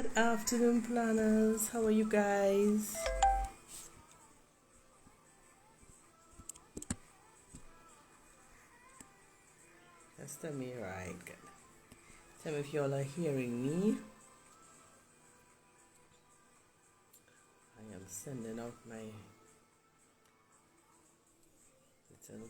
Good afternoon, planners. How are you guys? Just tell me, right? Good. Tell me if you all are hearing me. I am sending out my little.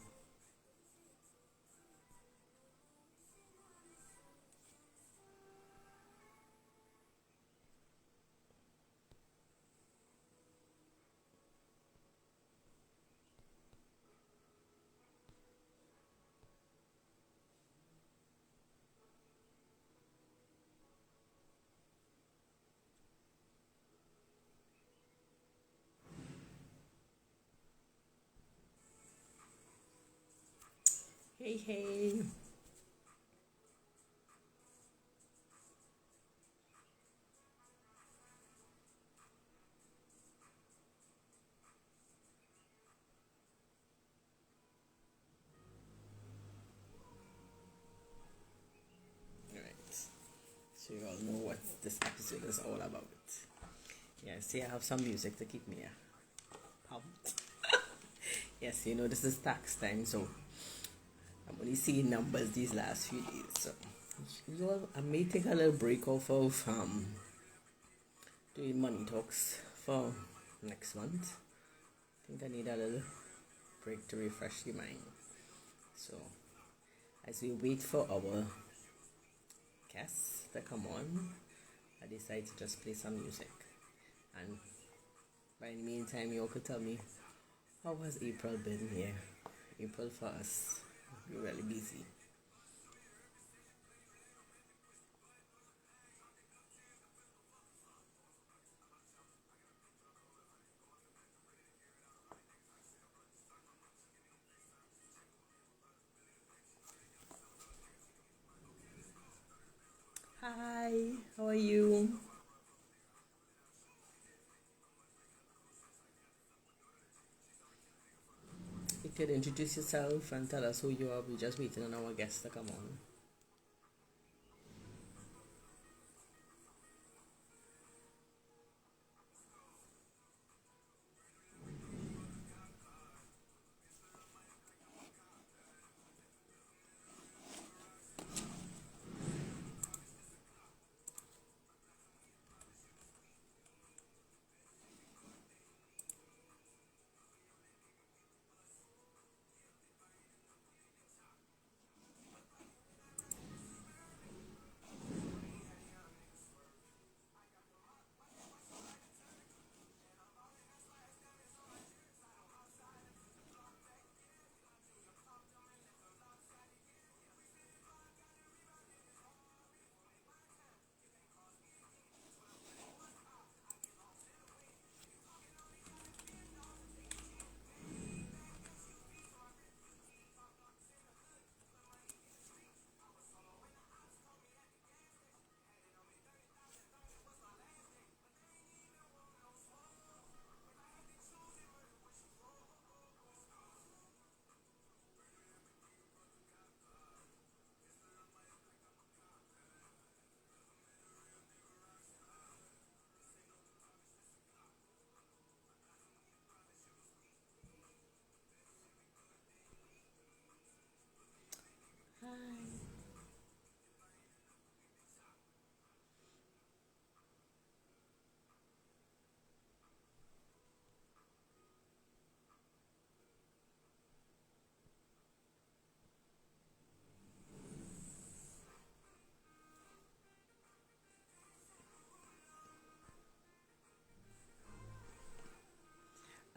Hey, hey. Alright. So you all know what this episode is all about. Yeah, see, I have some music to keep me pumped. Yes, you know, this is tax time, so I'm only seeing numbers these last few days. So, you all, I may take a little break off of doing money talks for next month. I think I need a little break to refresh the mind. So, as we wait for our guests to come on, I decided to just play some music. And by the meantime, you all could tell me, how has April been here? April for us, we're really busy. Hi, how are you? You could introduce yourself and tell us who you are. We're just waiting on our guests to come on. Hi.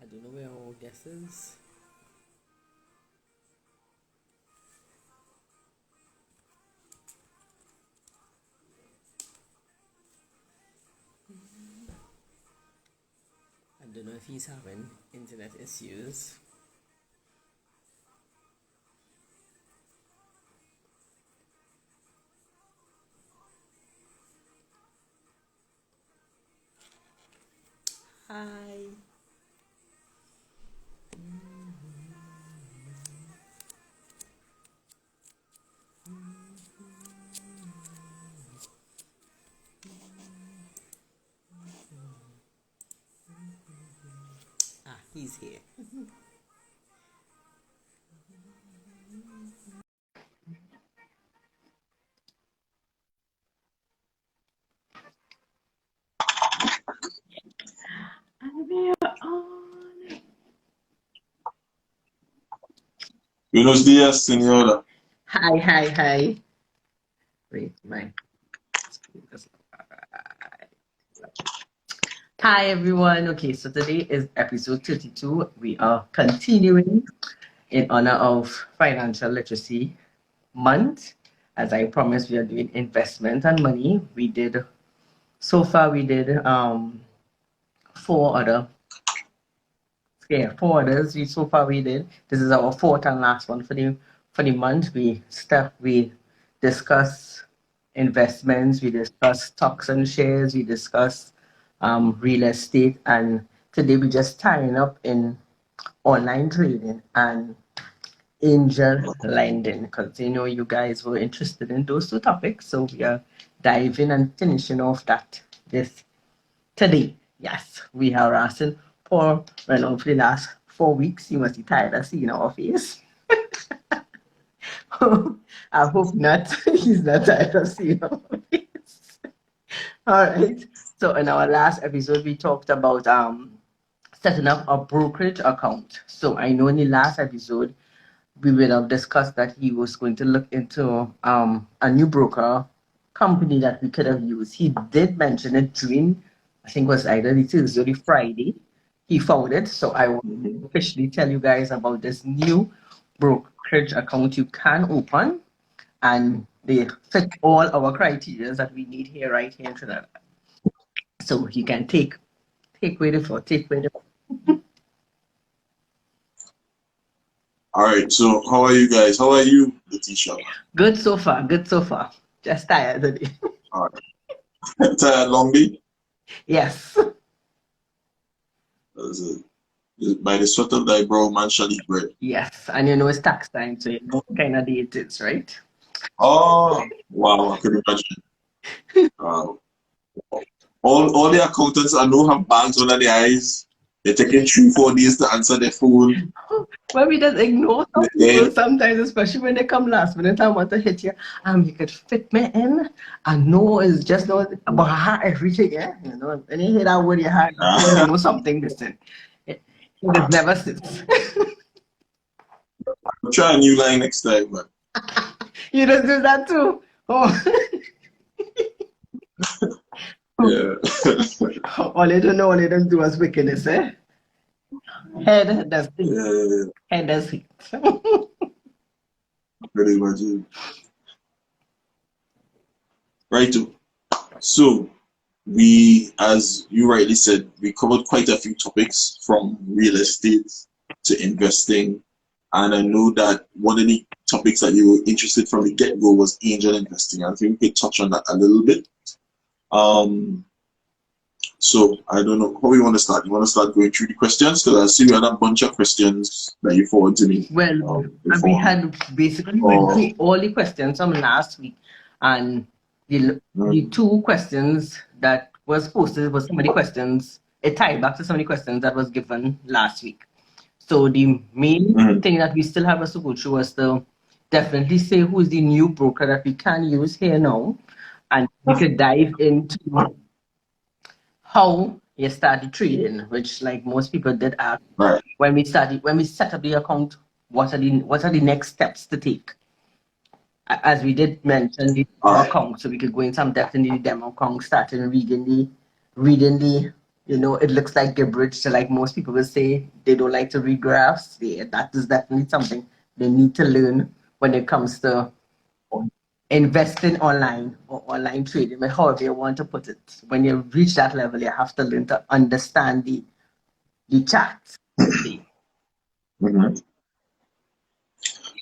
I don't know where our guest is. I don't know if he's having internet issues. Hi. He's here. And we are on. Buenos días, señora. Hi. Wait, Hi, everyone. Okay, so today is episode 32. We are continuing in honor of Financial Literacy Month. As I promised, we are doing investment and money. So far we did four others. So far we did. This is our fourth and last one for the month. We discuss investments, we discuss stocks and shares, we discuss real estate, and today we just tying up in online trading and angel lending because you guys were interested in those two topics. So we are diving and finishing off that this today. Yes, we are harassing poor Renault for the last 4 weeks. You must be tired of seeing our face. I hope not. He's not tired of seeing our face. All right. So in our last episode, we talked about setting up a brokerage account. So I know in the last episode, we would have discussed that he was going to look into a new broker company that we could have used. He did mention it during, I think it was either the Tuesday or the Friday. He found it. So I will officially tell you guys about this new brokerage account you can open, and they fit all our criteria that we need here, right here in Trinidad. So you can take away the floor, take away the floor. All right, so how are you guys? How are you, Letitia? Good so far. Just tired today. All right. Tired long day? Yes. By the sweat of thy brow, man shall eat bread. Yes, and it's tax time, so you know what kind of day it is, right? Oh, wow, I can imagine. All the accountants I know have bags under their eyes. They're taking 3-4 days to answer their phone. Well, we just ignore some people sometimes, especially when they come last minute. I want to hit you. You could fit me in. I know it's just not about everything, yeah. When you hear that word, you know something missing. It just never sits. I'll try a new line next time, man. You just do that too. Oh. Yeah. All they don't do is wickedness, eh? Head does it. Yeah. Head does it. Very imagine. Right. So we, as you rightly said, we covered quite a few topics from real estate to investing. And I know that one of the topics that you were interested from the get-go was angel investing. I think we could touch on that a little bit. So I don't know how you want to start. You want to start going through the questions? Because I see you had a bunch of questions that you forwarded to me. Well, we had basically went through all the questions from last week, and the two questions that was posted was some of the questions. It tied back to some of the questions that was given last week. So the main thing that we still have us to go through was to definitely say who's the new broker that we can use here now, and we could dive into how you started trading, which like most people did ask when we set up the account, what are the next steps to take? As we did mention the account, so we could go in some depth in the demo account, starting reading the it looks like gibberish. So like most people will say they don't like to read graphs. That is definitely something they need to learn when it comes to investing online or online trading, but however you want to put it. When you reach that level, you have to learn to understand the charts.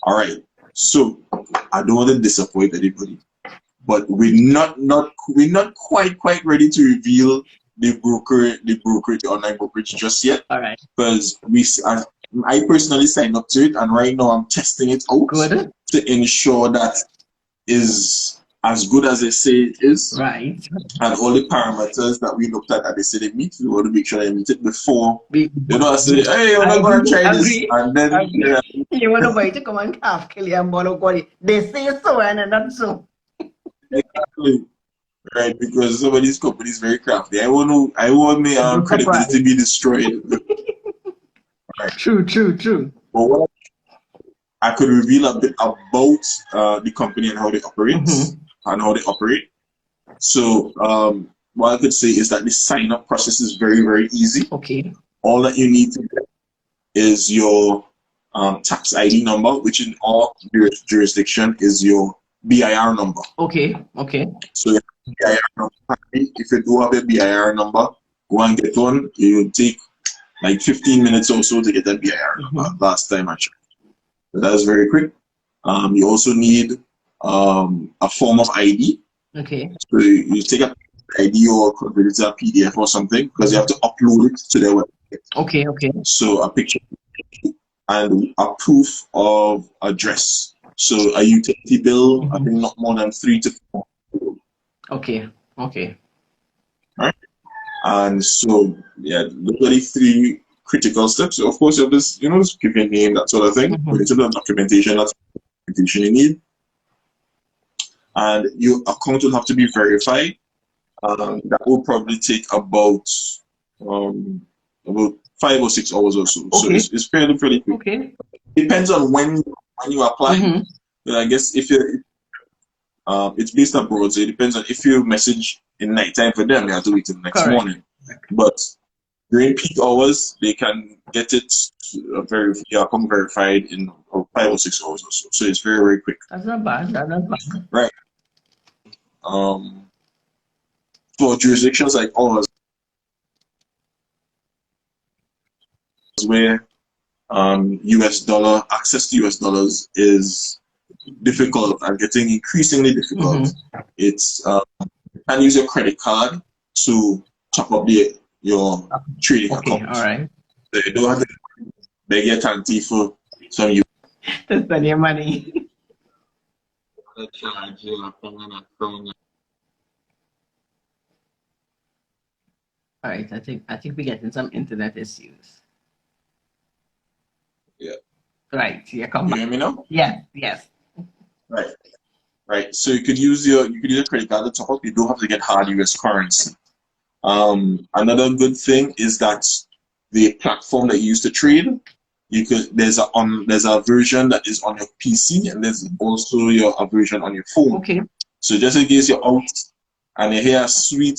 All right. So I don't want to disappoint anybody, but we're not quite ready to reveal the online brokerage just yet. All right. Because I personally signed up to it, and right now I'm testing it out to ensure that is as good as they say it is, Right. and all the parameters that we looked at that they say they meet, we want to make sure they meet it before. Be- You know, I say, hey, I'm I not gonna agree, try this, agree, and then agree. You want to buy to come and half kill you and monogamy. They say so and they're not so. exactly right, because some of these companies very crafty. I want my Don't surprise. credibility be destroyed. Right. True, true, true. But what I could reveal a bit about the company and how they operate and how they operate. So what I could say is that the sign up process is very, very easy. Okay. All that you need to get is your tax ID number, which in all jurisdiction is your BIR number. Okay, okay. So your BIR number, if you do have a BIR number, go and get one. It will take like 15 minutes or so to get that BIR number last time I checked. So that is very quick. You also need a form of ID. Okay. So you take a ID or convert it to a PDF or something because you have to upload it to their website. Okay, okay. So a picture and a proof of address. So a utility bill, I think not more than 3 to 4. Okay, okay. Right? And so, yeah, those are the 3 critical steps. So of course, you have this, just give your name, that sort of thing. Put it to the documentation, that's the documentation you need. And your account will have to be verified. That will probably take about 5 or 6 hours or so. So it's fairly quick. Okay. Depends on when you apply. But I guess if you it's based abroad, so it depends on if you message in nighttime for them, you have to wait till the next morning. But during peak hours, they can get it come verified in 5 or 6 hours or so. So it's very, very quick. That's not bad. That's not bad. Right. For jurisdictions like ours, where US dollar access to US dollars is difficult and getting increasingly difficult. It's you can use your credit card to top up your trading account. All right. So you don't have to beg your auntie for some you. To spend your money. All right. I think we're getting some internet issues. Yeah. Right. Yeah. Come You back. hear me now? Yes. Yes. Right. So you could use your credit card to top up. You don't have to get hard US currency. Another good thing is that the platform that you use to trade, there's a version that is on your PC and there's also a version on your phone. Okay. So just in case you're out and you hear a sweet,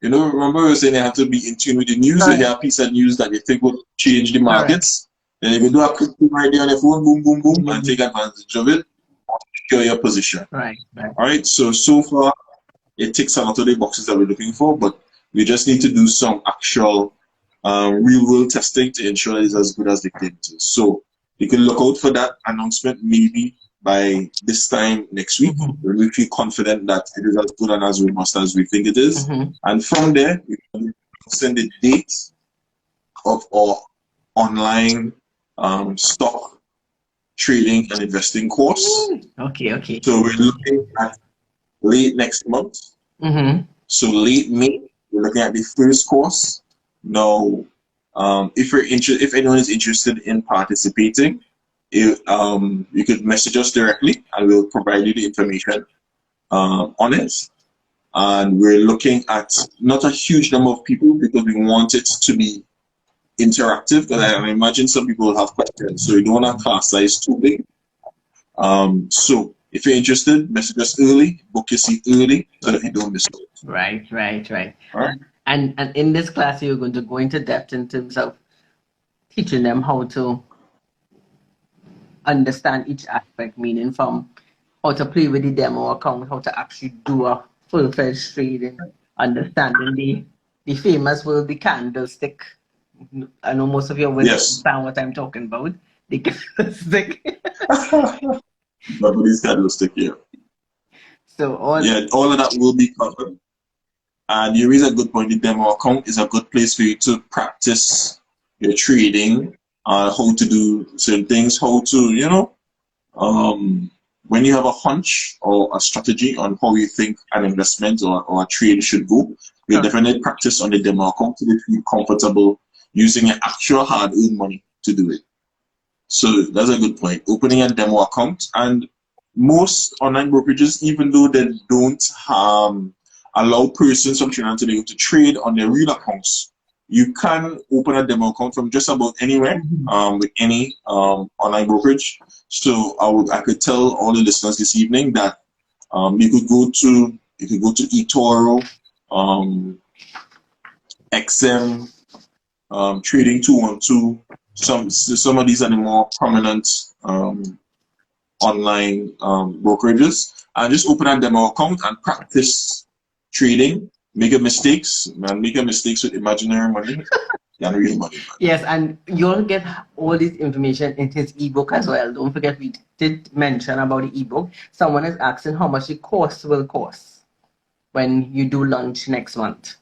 remember we were saying you have to be in tune with the news. You hear a piece of news that you think will change the markets. Then you can do a quick thing right there on your phone, boom, boom, boom, and take advantage of it. Secure your position. Right. All right. So far, it ticks a lot of the boxes that we're looking for, but we just need to do some actual real world testing to ensure it's as good as they claim it is. So you can look out for that announcement maybe by this time next week. We feel confident that it is as good and as robust as we think it is. And from there, we can send the date of our online stock trading and investing course. Okay. So we're looking at late next month. So late May, we're looking at the first course. Now, if anyone is interested in participating, you could message us directly, and we'll provide you the information on it. And we're looking at not a huge number of people because we want it to be interactive. Because I imagine some people will have questions, so we don't want a class size too big. So if you're interested, message us early, book your seat early, so that you don't miss it. Right. All right. And in this class, you're going to go into depth in terms of teaching them how to understand each aspect, meaning from how to play with the demo account, how to actually do a full-fledged trading, understanding the famous word, the candlestick. I know most of you will understand what I'm talking about. The candlestick. Nobody's candlestick here. So all of that will be covered. And you raise a good point. The demo account is a good place for you to practice your trading, how to do certain things, how to, when you have a hunch or a strategy on how you think an investment or a trade should go, you definitely practice on the demo account to feel comfortable using your actual hard-earned money to do it. So that's a good point. Opening a demo account, and most online brokerages, even though they don't allow persons from Trinidad and Tobago to trade on their real accounts, you can open a demo account from just about anywhere with any online brokerage. So I could tell all the listeners this evening that you could go to eToro, XM, Trading 212. Some of these are the more prominent online brokerages, and just open a demo account and practice trading. Make mistakes with imaginary money than real money. Yes, and you'll get all this information in his ebook as well. Don't forget, we did mention about the ebook. Someone is asking how much the course will cost when you do launch next month.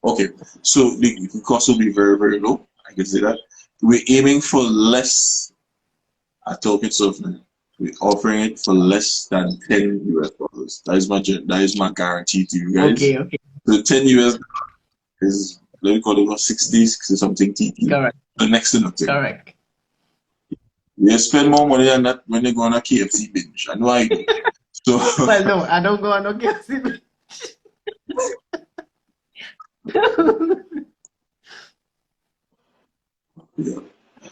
Okay, so the cost will be very, very low. I can say that. We're aiming for less. I talk it softly. We're offering it for less than $10 US. That is my guarantee to you guys. Okay. So $10 is, let me call it 60 something TT. Correct. The next to nothing. Correct. You spend more money than that when they go on a KFC binge. I know I do. So well, no, I don't go on a KFC binge. yeah.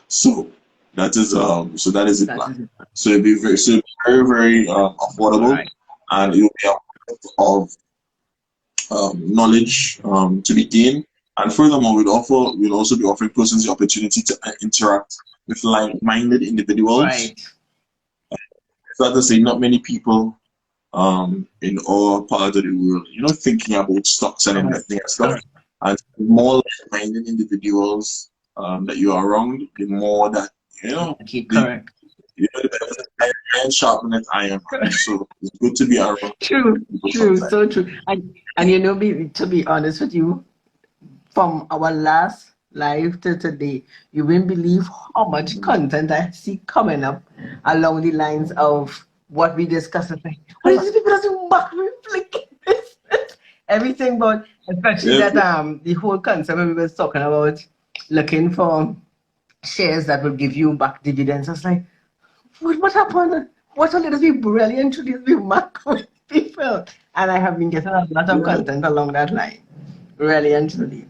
So that is the plan. So it'll be very, very affordable, right. And it will be of knowledge to be gained. And furthermore, we'll also be offering persons the opportunity to interact with like-minded individuals. Right. That's to say, not many people in all parts of the world, thinking about stocks and investing and stuff. And more like-minded individuals that you are around, the more that correct. Iron sharpens iron. So it's good to be around. True, so true. And to be honest with you, from our last live to today, you wouldn't believe how much content I see coming up along the lines of what we discussed. Like, what is these people doing back this? Everything, but especially that the whole concept we were talking about looking for shares that will give you back dividends. I was like, what happened? What all of these people really introduced me back with people? And I have been getting a lot of content along that line. Really and truly.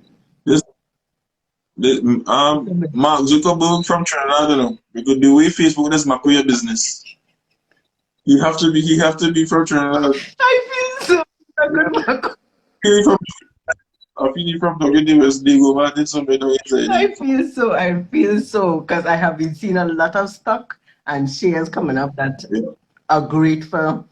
Mark Zuckerberg from Trinidad, because the way Facebook does map your business. He have to be from Trinidad. I feel so good, Mark. I feel from the West Diego, but it's so better. I feel so, because I have been seeing a lot of stock and shares coming up that are great for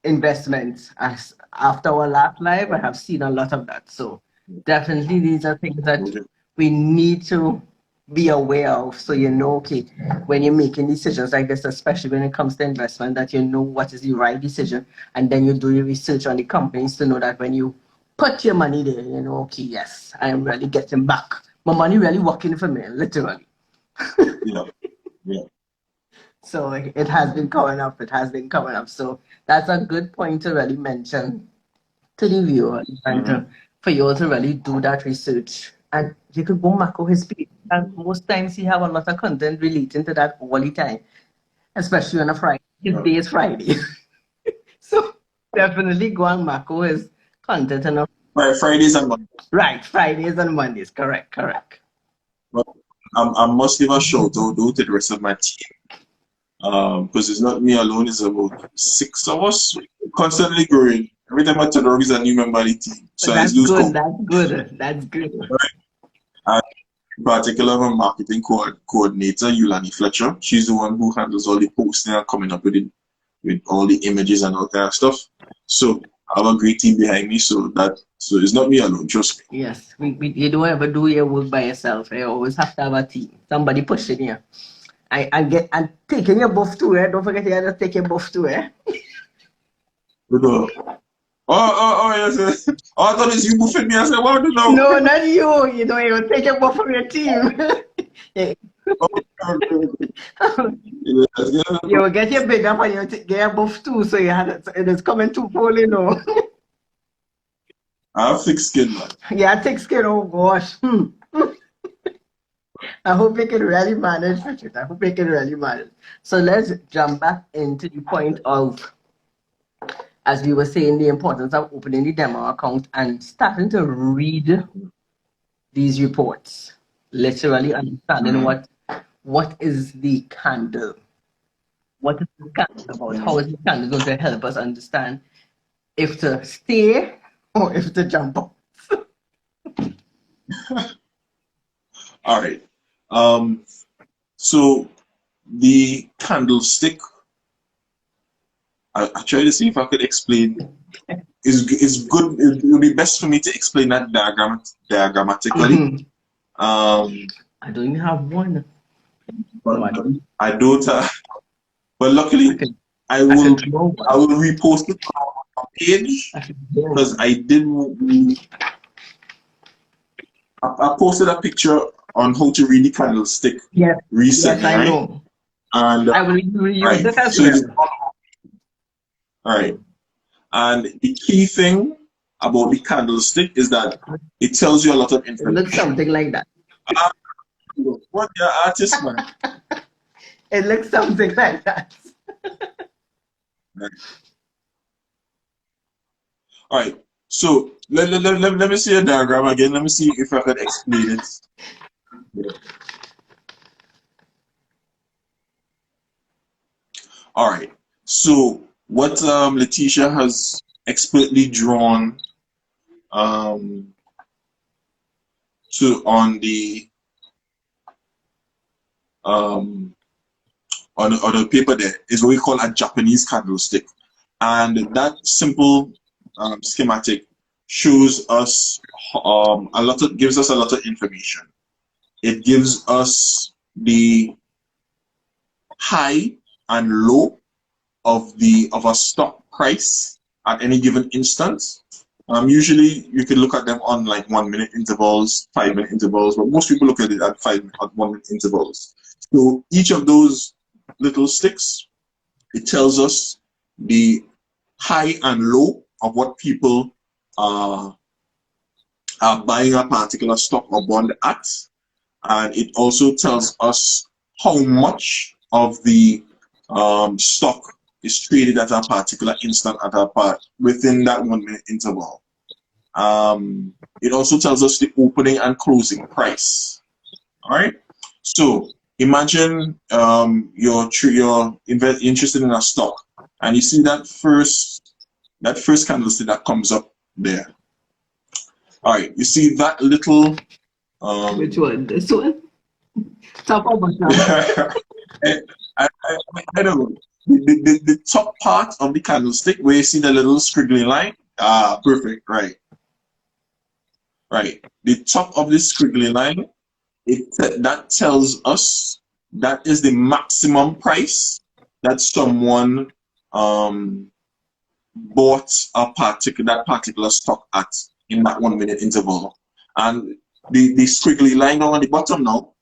investments. As after our last live, I have seen a lot of that. So definitely these are things that we need to be aware of. So okay, when you're making decisions like this, especially when it comes to investment, that you know what is the right decision, and then you do your research on the companies to know that when you put your money there, okay, yes, I am really getting back. My money really working for me, literally. Yeah. So it has been coming up. So that's a good point to really mention to the viewer, and for you all to really do that research. And you could go Marco his page. And most times he have a lot of content relating to that all the time, especially on a Friday. His day is Friday. So definitely go on Marco his content on Fridays and Mondays. Right, Fridays and Mondays. Correct. But I must give a shout out to the rest of my team. Because it's not me alone, it's about 6 of us constantly growing. Every time I turn around, is a new member of the team. So that's good. Right? And in particular, my marketing coordinator, Yulani Fletcher, she's the one who handles all the posting and coming up with all the images and all that kind of stuff. So I have a great team behind me, so it's not me alone, trust me. Yes, you don't ever do your work by yourself. You always have to have a team, somebody pushing you. And taking your buff too, eh? Don't forget you have to take your buff too, eh? Yes. Oh, I thought it was you buffing me. I said, well, no, not you. You take your buff from your team. You will get your big up and you get your buff too, so it is coming too full, you know. I have thick skin, man. Yeah, thick skin, oh gosh. I hope we can really manage with it. I hope we can really manage. So let's jump back into the point of, as we were saying, the importance of opening the demo account and starting to read these reports. Literally understanding what is the candle? What is the candle about? How is the candle going to help us understand if to stay or if to jump up? All right. So the candlestick, I try to see if I could explain. Is good. It would be best for me to explain that diagrammatically. I don't even have one. No, I don't. But luckily, I will repost it on our page because I didn't. I posted a picture on how to read the candlestick recently, yes, I know. And I will reuse it as so well. All right. And the key thing about the candlestick is that it tells you a lot of information. It looks something like that. What your artist, man? It looks something like that. All right. So let me see a diagram again. Let me see if I can explain it. Yeah. All right. So what Letitia has expertly drawn on the paper there is what we call a Japanese candlestick, and that simple schematic shows us gives us a lot of information. It gives us the high and low of a stock price at any given instance. Usually you can look at them on like 1 minute intervals, 5 minute intervals, but most people look at it at 1 minute intervals. So each of those little sticks, it tells us the high and low of what people are buying a particular stock or bond at, and it also tells us how much of the stock is traded at a particular instant within that 1 minute interval. It also tells us the opening and closing price. All right. So imagine you're interested in a stock, and you see that first candlestick that comes up there. All right. You see that little. Which one? This one? Top of I don't know. The top part of the candlestick where you see the little squiggly line. Perfect. Right. The top of this squiggly line, that tells us that is the maximum price that someone bought that particular stock at in that 1 minute interval. And the squiggly line on the bottom now,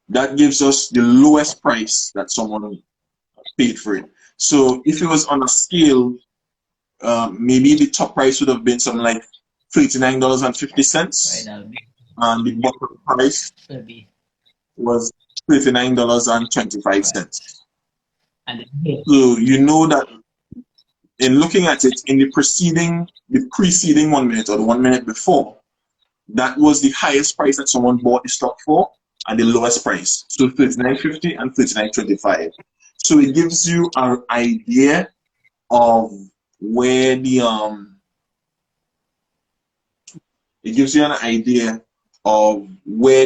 that gives us the lowest price that someone paid for it. So if it was on a scale, maybe the top price would have been something like $39.50, and the bottom price was $39.25. So you know that in looking at it in the preceding 1 minute or the 1 minute before, that was the highest price that someone bought the stock for, and the lowest price, so $39.50 and $39.25. So it gives you an idea of where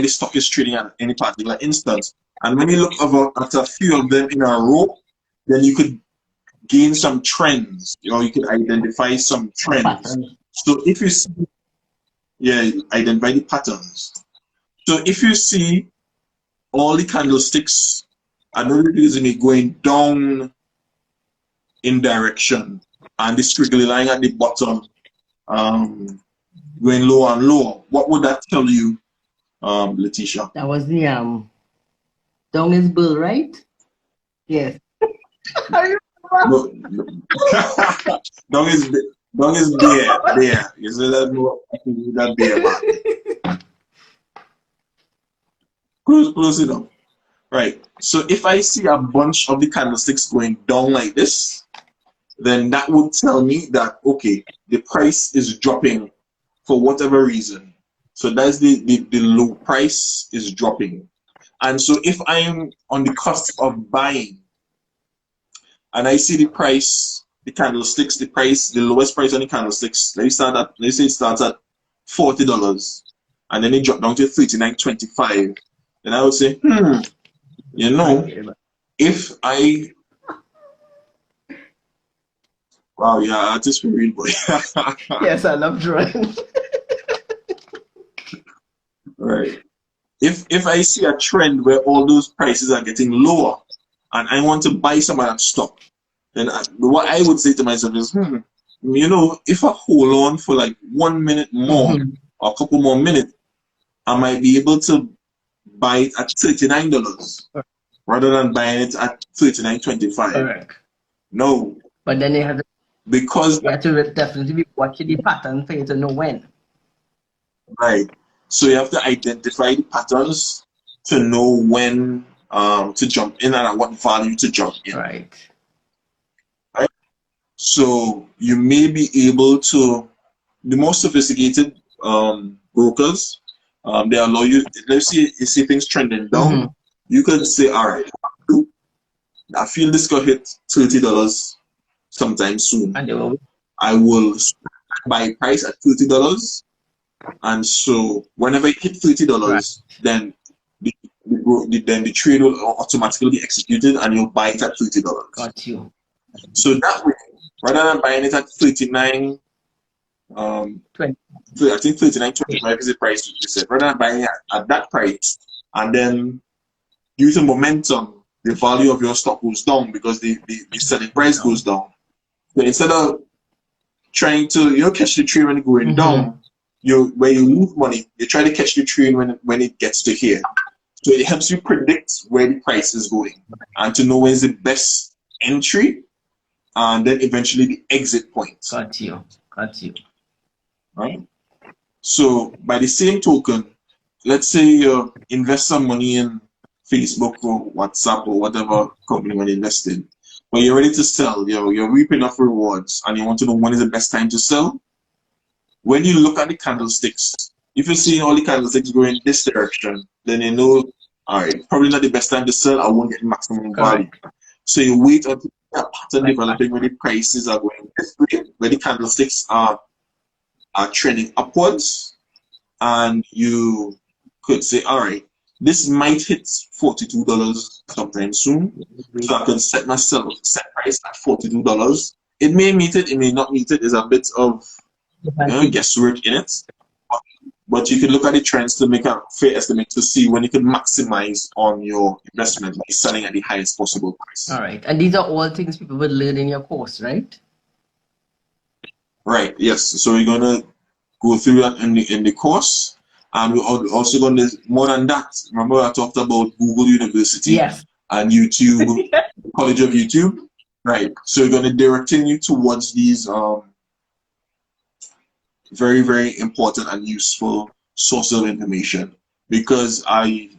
the stock is trading at any particular instance. And when you look at a few of them in a row, then you could gain some trends, or you could identify some trends. So if you see, identify the patterns. So if you see all the candlesticks, another reason is going down in direction, and the squiggly line at the bottom going lower and lower, what would that tell you, Letitia? That was the Down is bull, right? Yes. Are you No, no. Dog is dog is bear. You see that more that bear market. Close it up. Right. So if I see a bunch of the candlesticks going down like this, then that would tell me that okay, the price is dropping for whatever reason. So that's the low price is dropping. And so if I'm on the cusp of buying and I see the price, the candlesticks, the lowest price on the candlesticks, let's say it starts at $40 and then it dropped down to $39.25, then I would say, you know, if I wow, yeah, artist for real boy. Yes, I love drawing. Right. If I see a trend where all those prices are getting lower and I want to buy some of that stock, then what I would say to myself is, you know, if I hold on for like 1 minute more or a couple more minutes, I might be able to buy it at $39 rather than buying it at $39.25. Correct. No, But then because you have to definitely be watching the pattern for you to know when. right. So you have to identify the patterns to know when to jump in and at what value to jump in. Right. Right. So you may be able to, the more sophisticated brokers, they allow you, let's say you see things trending down, you could say, all right, I feel this could hit $30 sometime soon. And I will buy price at $30. And so whenever it hit $30, then the trade will automatically be executed and you'll buy it at $30. Got you. So that way, rather than buying it at 39, 20. I think 39.25 is the price you said. Rather than buying it at that price, and then due to momentum, the value of your stock goes down because the selling price goes down. So instead of trying to catch the trade when it's going down, where you lose money, you try to catch the trade when it gets to here. So it helps you predict where the price is going and to know when is the best entry and then eventually the exit point. Got you. Right? So by the same token, let's say you invest some money in Facebook or WhatsApp or whatever company when you invest in, but you're ready to sell, you're reaping off rewards and you want to know when is the best time to sell. When you look at the candlesticks, if you see all the candlesticks going in this direction, then you know, all right, probably not the best time to sell, I won't get maximum value. So you wait until that pattern developing where the prices are going this way, where the candlesticks are trending upwards, and you could say, all right, this might hit $42 sometime soon, so I can set myself set price at $42. It may meet it, it may not meet it. There's a bit of guesswork in it, but you can look at the trends to make a fair estimate to see when you can maximize on your investment by selling at the highest possible price. All right, and these are all things people would learn in your course, right? Right. Yes. So we're gonna go through that in the course, and we're also gonna more than that. Remember, I talked about Google University and YouTube, College of YouTube. Right. So we're gonna direct you towards these very, very important and useful sources of information, because I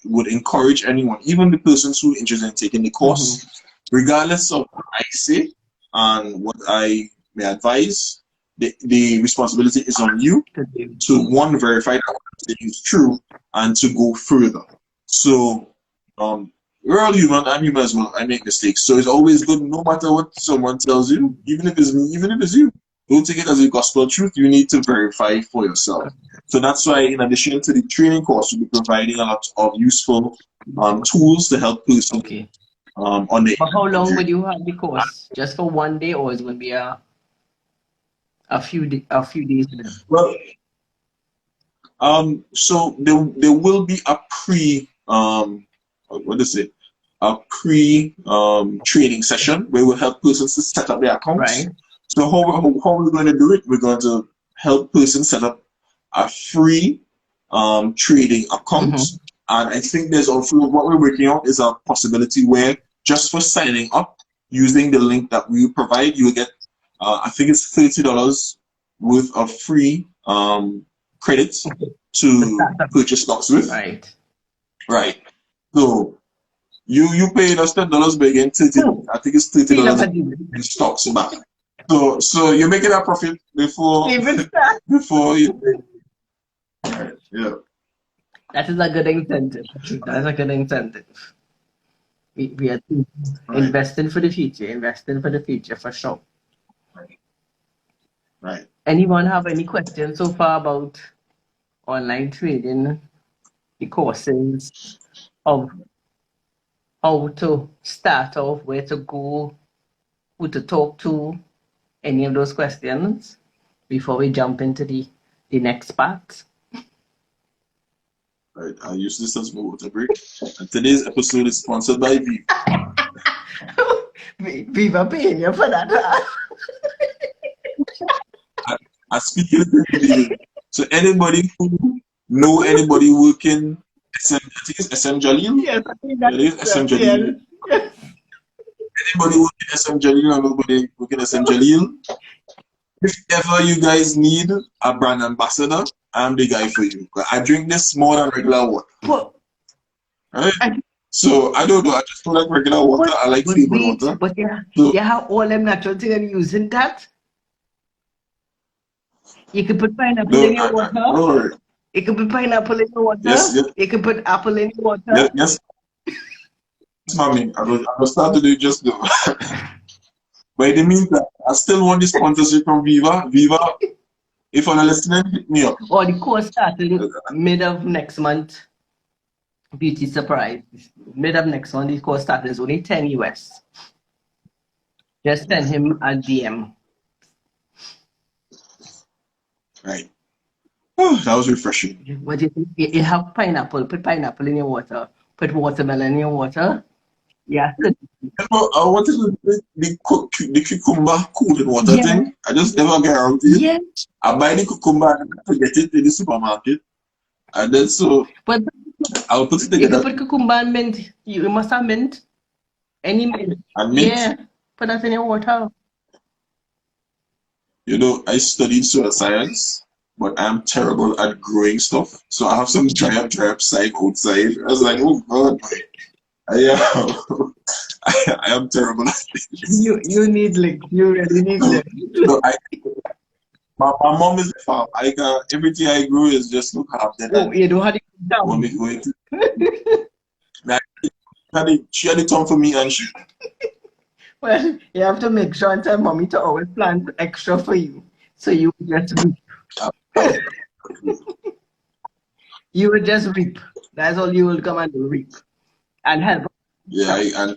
would encourage anyone, even the persons who are interested in taking the course, regardless of what I say and what I may advise, the responsibility is on you to, one, verify that what I'm saying is true, and to go further. So we're all human. I'm human as well. I make mistakes. So it's always good, no matter what someone tells you, even if it's me, even if it's you, don't take it as a gospel truth. You need to verify for yourself. So that's why, in addition to the training course, we'll be providing a lot of useful tools to help persons on the. But how long would you have the course? Just for one day, or is it going to be a few days? Well, so there will be a training session where we'll help persons to set up their accounts. Right. So how we're going to do it? We're going to help persons set up a free trading account And I think there's also what we're working on is a possibility where just for signing up using the link that we provide, you will get, I think it's $30 worth of free credits to purchase stocks with. Right. Right. So you paid us $10, but again, I think it's $30 in stocks back. So you're making a profit before before you. Right. Yeah. That is a good incentive. That's a good incentive. We are investing for the future, for sure. Right. Anyone have any questions so far about online trading, the courses of how to start off, where to go, who to talk to, any of those questions before we jump into the next part? Right. I use this as my water break. And today's episode is sponsored by Viva. Viva paying you for that. I speak in the so anybody who know anybody working I think it's SM Jalil. Yes, I think that It is SM Jalil. yes. Anybody working SM Jalil or nobody working SM Jalil. If ever you guys need a brand ambassador, I'm the guy for you. I drink this more than regular water. Right? So I don't know. I just don't like regular water. I like flavored water. But you have all them natural things and using that. You can put pineapple in your water. You can put pineapple in your water. Yes. You can put apple in your water. Yes. Mommy, I will start to do it just now. But in the meantime, I still want the sponsorship from Viva. Viva, if you're listening, hit me up. Or the course starting mid of next month. Beauty surprise. Mid of next month, the course starting is only 10 US. Just send him a DM. Right. Oh, that was refreshing. What do you think? You have pineapple. Put pineapple in your water. Put watermelon in your water. Yeah. I wanted the cucumber cool in water thing. I just never get around to it. Yeah. I buy the cucumber and I get it in the supermarket. And then but I'll put it together. You can put cucumber and mint. You must have mint. Any mint. And mint? Yeah. Put that in your water. You know, I studied soil science, but I'm terrible at growing stuff. So I have some dry up side outside. I was like, oh God, I am terrible at this. You need like you really need like. No, my mom is a farm. Everything I grow is just look half dead. Oh, you don't have to down. Want me going to she had the tongue for me and she. Well, you have to make sure and tell mommy to always plant extra for you. So you would just reap. You would just reap. That's all you will come and do, reap. And help. Yeah, I'll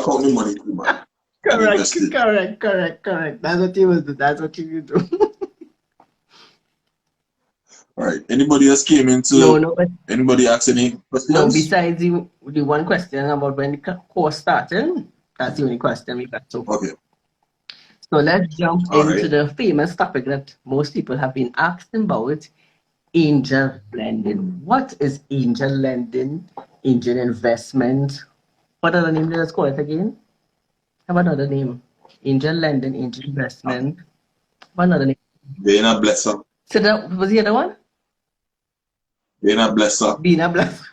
call me money too, man. Correct. That's what you will do. That's what you will do. All right. Anybody else came into? Anybody ask any questions? No, besides the one question about when the course started. That's the only question we got so far. Okay. So let's jump into the famous topic that most people have been asking about, angel lending. What is angel lending? Angel investment? What other name did I call it again? Have another name. Angel lending, angel investment. What another name? Being a blesser. So that was the other one? Being a blesser. Being a blesser.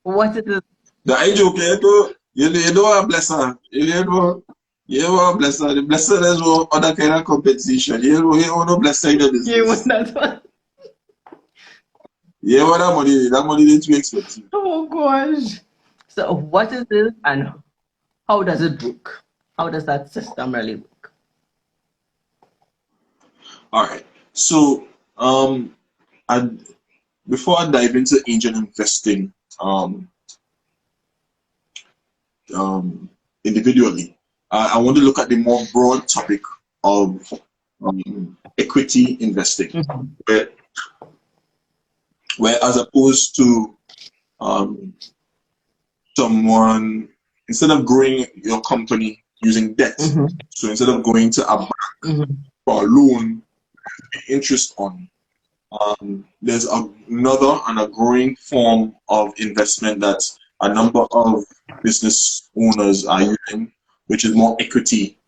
What is it? I joke, you don't a blesser. You don't a blesser. The blesser is other kind of compensation. You don't no blesser in the business. You want that one? Yeah, what that money is too expensive. Oh gosh. So what is this and how does it work? How does that system really work? All right. So before I dive into angel investing individually, I want to look at the more broad topic of equity investing, mm-hmm. where as opposed to someone, instead of growing your company using debt, mm-hmm. so instead of going to a bank mm-hmm. for a loan, interest on, There's another and a growing form of investment that a number of business owners are using, which is more equity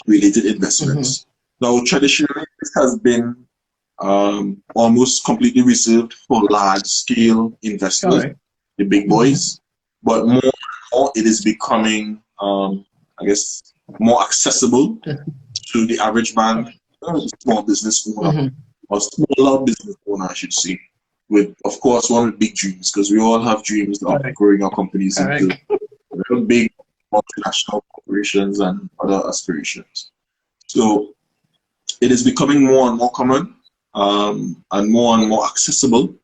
related investments. Now, traditionally, this has been almost completely reserved for large scale investors, the big boys, but more and more it is becoming, I guess, more accessible to the average man, small business owner, or smaller business owner, I should say, with, of course, one with big dreams, because we all have dreams of growing our companies into big multinational corporations and other aspirations. So it is becoming more and more common and more accessible.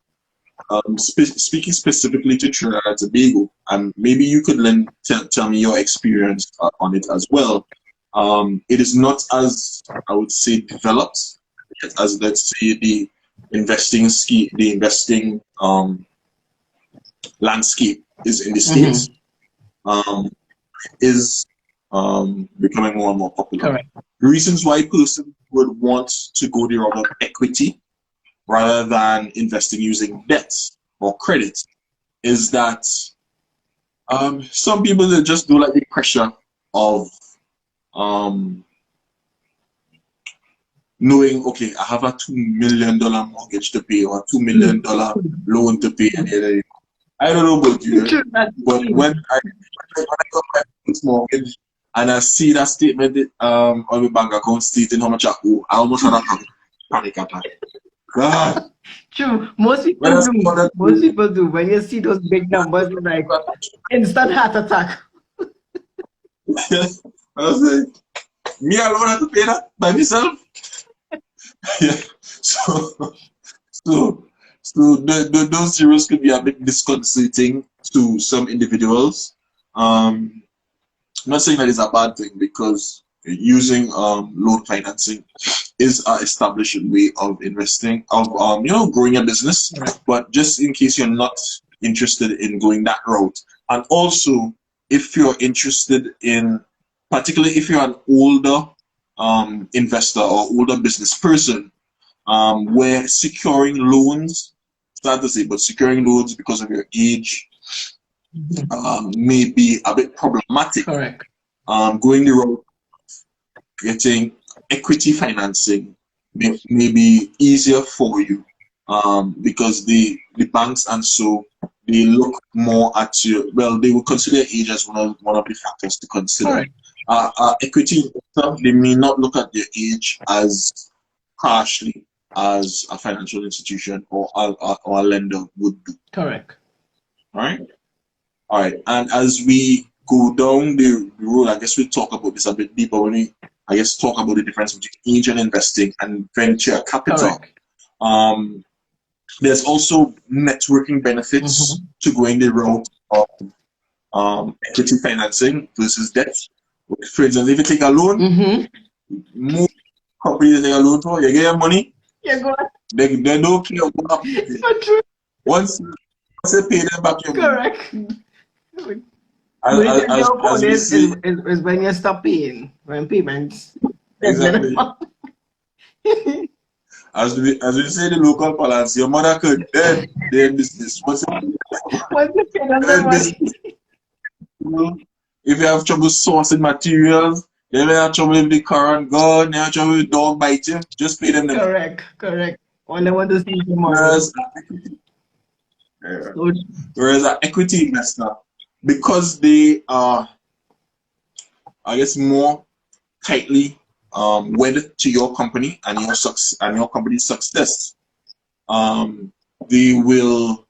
Speaking specifically to Trinidad and Tobago, and maybe you could tell me your experience on it as well. It is not as, I would say, developed as, let's say, the investing landscape is in the States. Is becoming more and more popular. The reasons why a person would want to go the route of equity rather than investing using debt or credit is that some people that just do like the pressure of knowing, okay, I have a $2 million mortgage to pay or a $2 million loan to pay. And I don't know about you, but when I got my first mortgage and I see that statement on my bank account stating how much I owe, I almost had a panic attack. God. True. Most people do. Most people do. When you see those big numbers, it's like instant heart attack. I was like, me alone have to pay that by myself? Yeah. So those zeros could be a bit disconcerting to some individuals. I'm not saying that it's a bad thing, because using loan financing is an established way of investing, of growing a business. But just in case you're not interested in going that route, and also if you're interested in, particularly if you're an older investor or older business person, where securing loans, sad to say, but securing loans because of your age may be a bit problematic. Going the route of getting equity financing may be easier for you, because the banks and so they look more at you. Well, they will consider age as one of the factors to consider. Equity investor, they may not look at your age as harshly as a financial institution or a lender would do. All right. And as we go down the road, I guess we'll talk about this a bit deeper when we, I guess, talk about the difference between angel investing and venture capital. There's also networking benefits to going the route of equity financing versus debt. For instance, if you take a loan, most companies take a loan for, you get your money, they don't care what happens. Once you pay them back your money. As we see, is when you stop paying, when payments. Exactly. As we say the local balance, your mother could dead business. What's business? If you have trouble sourcing materials, they may have trouble with the car and gun, they have trouble with dog biting, just pay them. Correct. All they want to see is whereas an equity investor, because they are, I guess, more tightly wedded to your company and your company's success, they will.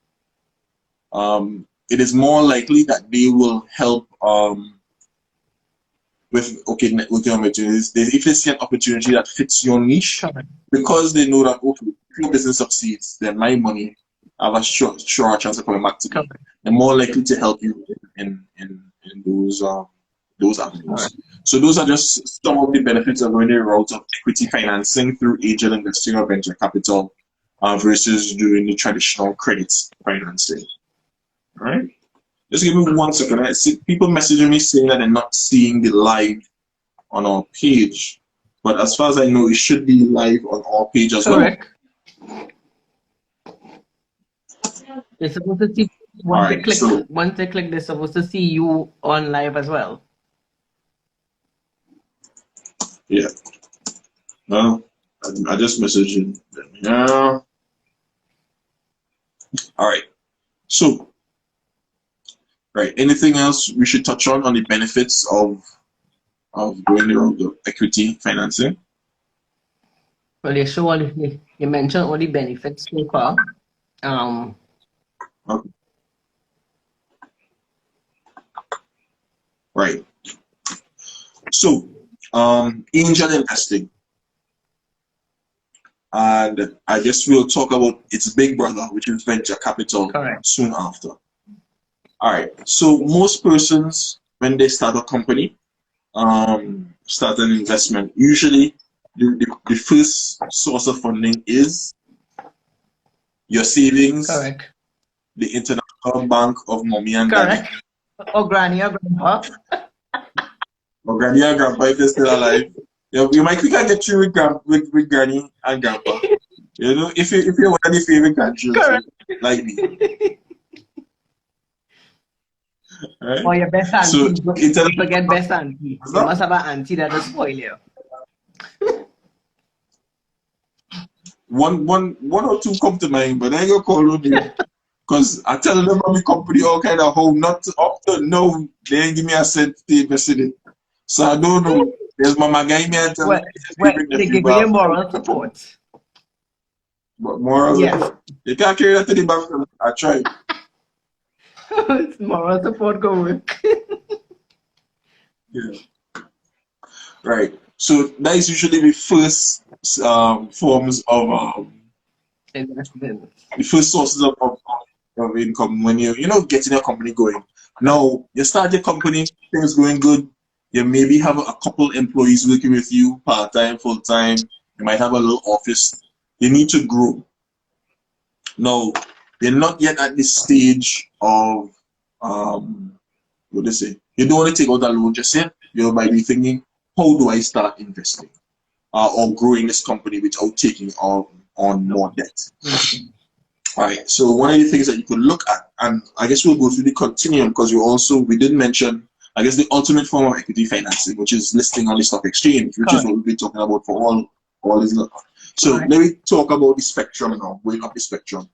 It is more likely that they will help with networking opportunities. If they see an opportunity that fits your niche, because they know that if your business succeeds, then my money have a sure chance of coming back to me. They're more likely to help you in those avenues. So those are just some of the benefits of going the route of equity financing through angel investing or venture capital versus doing the traditional credit financing. All right? Just give me 1 second. I see people messaging me saying that they're not seeing the live on our page. But as far as I know, it should be live on our page as well. They're supposed to see All right. So once they click, they're supposed to see you on live as well. yeah. No, I just messaged him. Yeah. All right. So, right. Anything else we should touch on the benefits of going the road of equity financing? Well, you mentioned all the benefits so far. Okay. Right. So, angel investing, and I guess we'll talk about its big brother, which is venture capital, Correct. soon after. All right. So most persons, when they start a company, start an investment, usually the first source of funding is your savings, Correct. the international bank of mommy and daddy, Correct. Or granny or grandpa. or granny and grandpa if they're still alive. You might think I get through with granny and grandpa. You know, if you're one of the favorite grandchildren, Correct. like me. Right? Or your best So auntie. Don't forget best auntie. You must have an auntie that will spoil you. one or two come to mind, but I ain't gonna call on you. Because I tell them about the company all kind of how not up to no, they ain't give me a cent to invest in it. So I don't know. There's Mama Guy me and tell me They give you moral support. But moral Yes. you can't carry that to the bank. I tried. Moral support go work. Yeah. Right. So that is usually the first forms of Investment. the first sources of income when you getting your company going. Now you start your company, things going good. You maybe have a couple employees working with you part time, full time. You might have a little office. You need to grow. Now you're not yet at this stage of what they say. You don't want to take out a loan just yet. You might be thinking, how do I start investing or growing this company without taking on more debt? All right. So one of the things that you could look at, and I guess we'll go through the continuum because we did mention, I guess, the ultimate form of equity financing, which is listing on the stock exchange, which is what we've been talking about for all this. So let me talk about the spectrum now, going up the spectrum.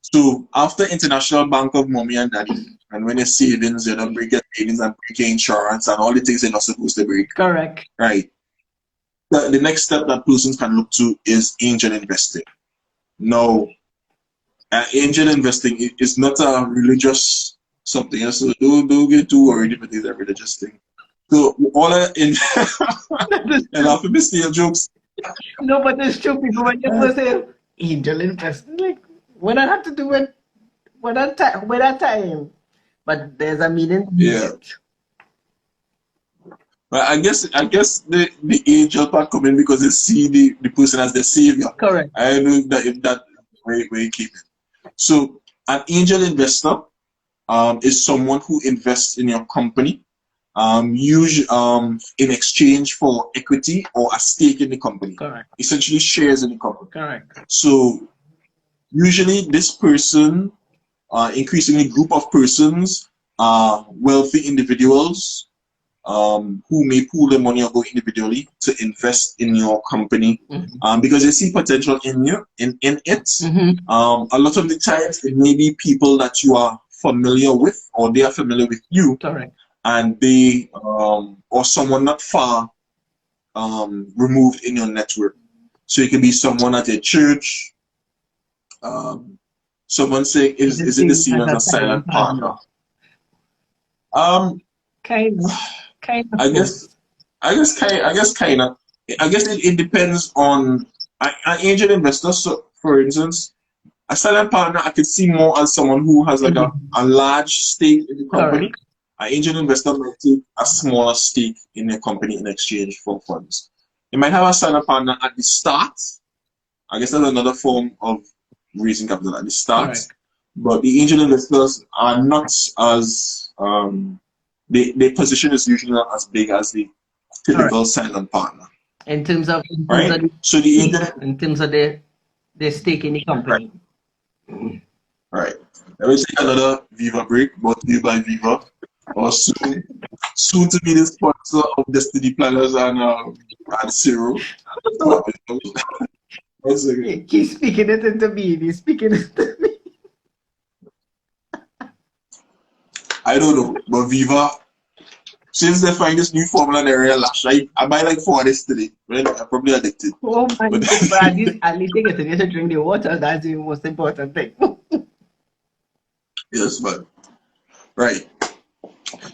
So after International Bank of Mommy and Daddy, and when your savings, you don't break your savings and break your insurance and all the things you're not supposed to break. Correct. Right. The next step that persons can look to is angel investing. Now, angel investing is not a religious something else, so don't get too worried if it is a religious thing. So all and after me steal jokes. No, but it's true. People when you first say angel investing, like what I have to do with that time. But there's a meaning. Yeah. But I guess the angel part come in because they see the person as the savior. Correct. I don't know that if that where you keep it. So an angel investor is someone who invests in your company, usually in exchange for equity or a stake in the company. Correct. Essentially shares in the company. Correct. So usually this person, increasingly group of persons, are wealthy individuals who may pool their money or go individually to invest in your company because they see potential in it. A lot of the times it may be people that you are familiar with or they are familiar with you. Correct. And they or someone not far removed in your network. So it could be someone at a church. Someone saying is it the same as a silent partner? Kind of. I guess kind of. I guess it depends on an angel investor. So, for instance, a silent partner I could see more as someone who has like a large stake in the company. Correct. An angel investor might take a smaller stake in a company in exchange for funds. You might have a silent partner at the start. I guess that's another form of raising capital at the start. Correct. But the angel investors are not as their position is usually not as big as the typical silent partner. In terms of so the angel in terms of their stake in the company. Right. I will take another Viva break, brought to you by Viva, or soon to be the sponsor of Destiny Planners and Sciro. He's speaking it into being. He's speaking it into being. I don't know, but Viva, since they find this new formula in area lash, I buy like 4 days today. Right? I'm probably addicted. Oh my God, but at least they get to drink the water. That's the most important thing. Yes, but right.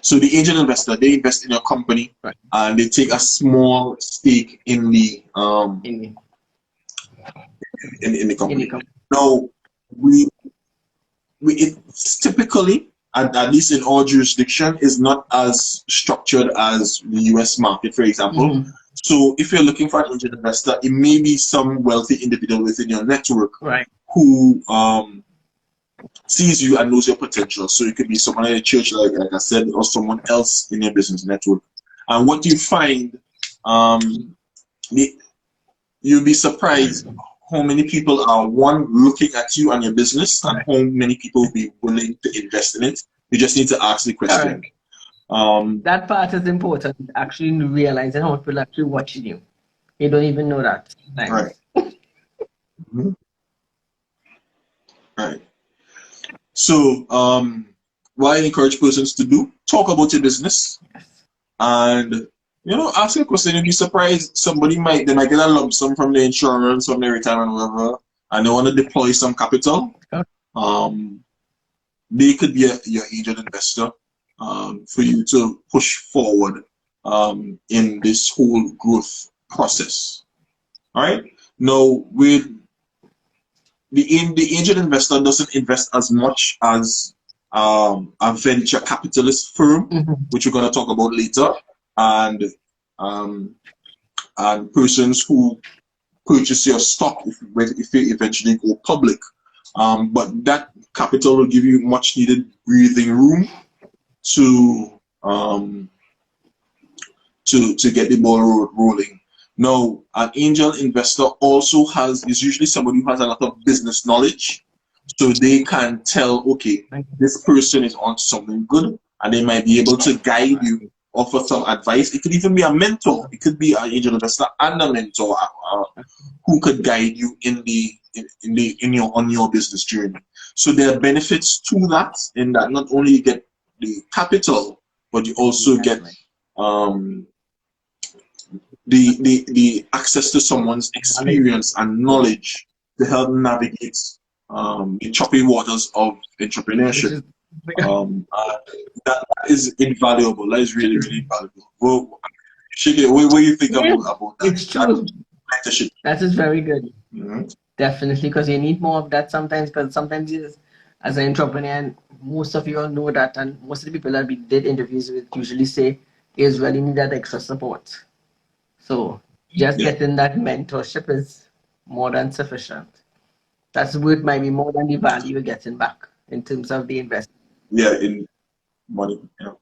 So the angel investor, they invest in your company, right, and they take a small stake in the in the company. Now it's typically, at least in our jurisdiction, is not as structured as the US market, for example. Mm-hmm. So if you're looking for an angel investor, it may be some wealthy individual within your network, right, who sees you and knows your potential. So it could be someone in the church, like I said, or someone else in your business network. And what you find, you'll be surprised how many people are, one, looking at you and your business, and how many people will be willing to invest in it. You just need to ask the question. That part is important, actually realizing how much people are actually watching you. You don't even know that. Nice. Right. Mm-hmm. Right. So, what I encourage persons to do, talk about your business, and ask a question. You'd be surprised. They might get a lump sum from the insurance, from their retirement, whatever, and they want to deploy some capital. They could be your angel investor, for you to push forward in this whole growth process. All right. Now, with the angel investor doesn't invest as much as a venture capitalist firm, which we're going to talk about later, and persons who purchase your stock if you eventually go public. But that capital will give you much needed breathing room to get the ball rolling. Now, an angel investor also is usually somebody who has a lot of business knowledge, so they can tell, okay, this person is on something good, and they might be able to guide you, offer some advice. It could even be a mentor. It could be an angel investor and a mentor who could guide you on your business journey. So there are benefits to that, in that not only you get the capital, but you also get the access to someone's experience and knowledge to help navigate the choppy waters of entrepreneurship. That is invaluable. That is really, really valuable. Well, Shige, what do you think about that? It's true. That is very good. Definitely, because you need more of that sometimes. Because sometimes, as an entrepreneur, most of you all know that, and most of the people that we did interviews with usually say is really need that extra support. So just getting that mentorship is more than sufficient. That's worth maybe more than the value you're getting back in terms of the investment. Yeah, in money. Yeah.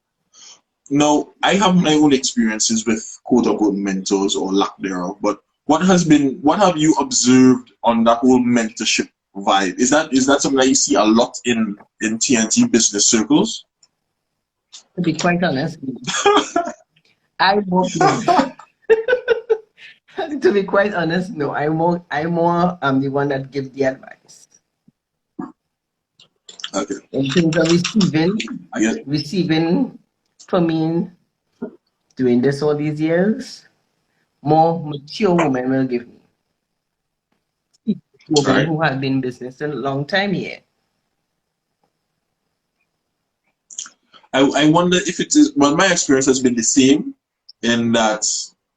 Now, I have my own experiences with quote-unquote mentors or lack thereof, but what have you observed on that whole mentorship vibe? Is that something that you see a lot in TNT business circles? To be quite honest, I won't. To be quite honest, no. I'm more the one that gives the advice. Okay. In terms of receiving from me, doing this all these years, more mature women will give me. Women who have been in business a long time here. I wonder if it is. Well, my experience has been the same, in that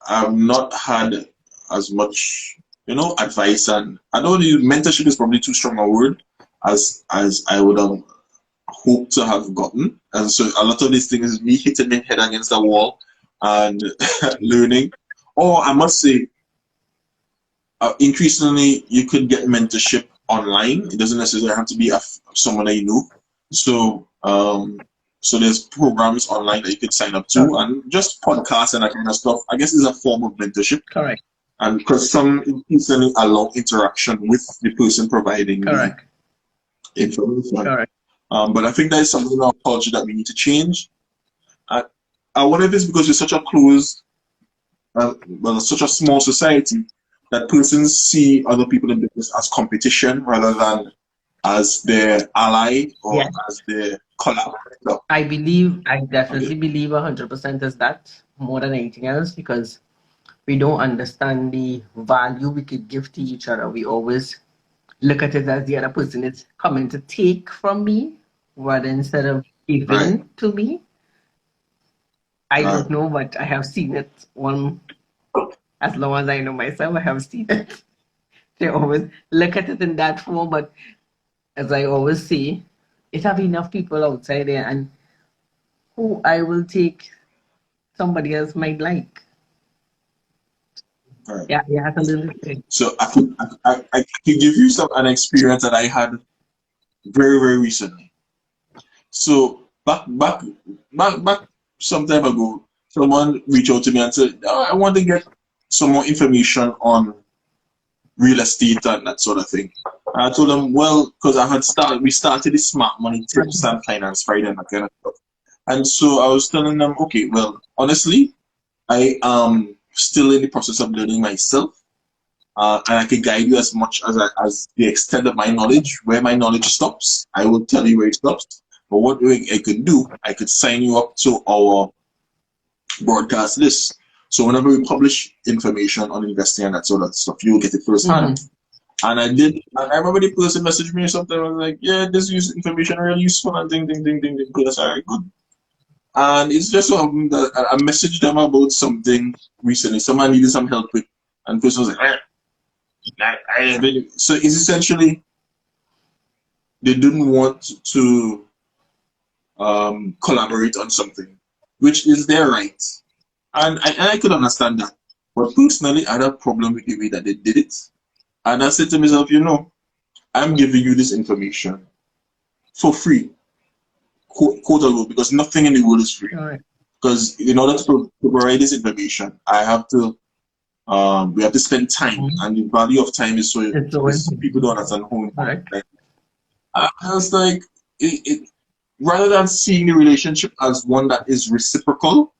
I've not had as much, advice, and I don't know, mentorship is probably too strong a word, as I would have hoped to have gotten. And so a lot of these things is me hitting my head against the wall and learning. Or I must say, increasingly you could get mentorship online. It doesn't necessarily have to be someone that you know. So so there's programs online that you could sign up to, and just podcasts and that kind of stuff. I guess is a form of mentorship. Correct. And because some increasingly allow interaction with the person providing the information. Correct. But I think that is something in our culture that we need to change. I wonder if it's because we're such a closed, such a small society that persons see other people in business as competition rather than as their ally or Yeah. as their collaborator. I definitely Okay. believe 100% is that more than anything else, because we don't understand the value we could give to each other. We always look at it as the other person is coming to take from me rather instead of Right. giving to me. I Right. don't know, but I have seen it one as long as I know myself, I have seen it. They always look at it in that form, but as I always say, it have enough people outside there and who I will take somebody else might like. Right. Yeah, yeah, that's a little thing. So I could give you an experience that I had very, very recently. So back some time ago, someone reached out to me and said, "Oh, I want to get some more information on real estate and that sort of thing." And I told them, well, because we started the Smart Money Tips and Finance Friday and that kind of stuff. And so I was telling them, okay, well, honestly, I am still in the process of learning myself. And I can guide you as much as the extent of my knowledge. Where my knowledge stops, I will tell you where it stops. But what I could do, I could sign you up to our broadcast list. So whenever we publish information on investing and that sort of stuff, you'll get it firsthand. And I did. And I remember the person messaged me or something. I was like, "Yeah, this information really useful." And ding, ding, ding, ding, ding. That's all right, good. And it's just so happened that I messaged them about something recently. Someone needed some help with, and the person was like, so it's essentially they didn't want to collaborate on something, which is their right, and I could understand that. But personally, I had a problem with the way that they did it, and I said to myself, I'm giving you this information for free, quote unquote, because nothing in the world is free. All right. Because in order to provide this information, we have to spend time, and the value of time is It's always people don't understand how important. correct. I was like, rather than seeing the relationship as one that is reciprocal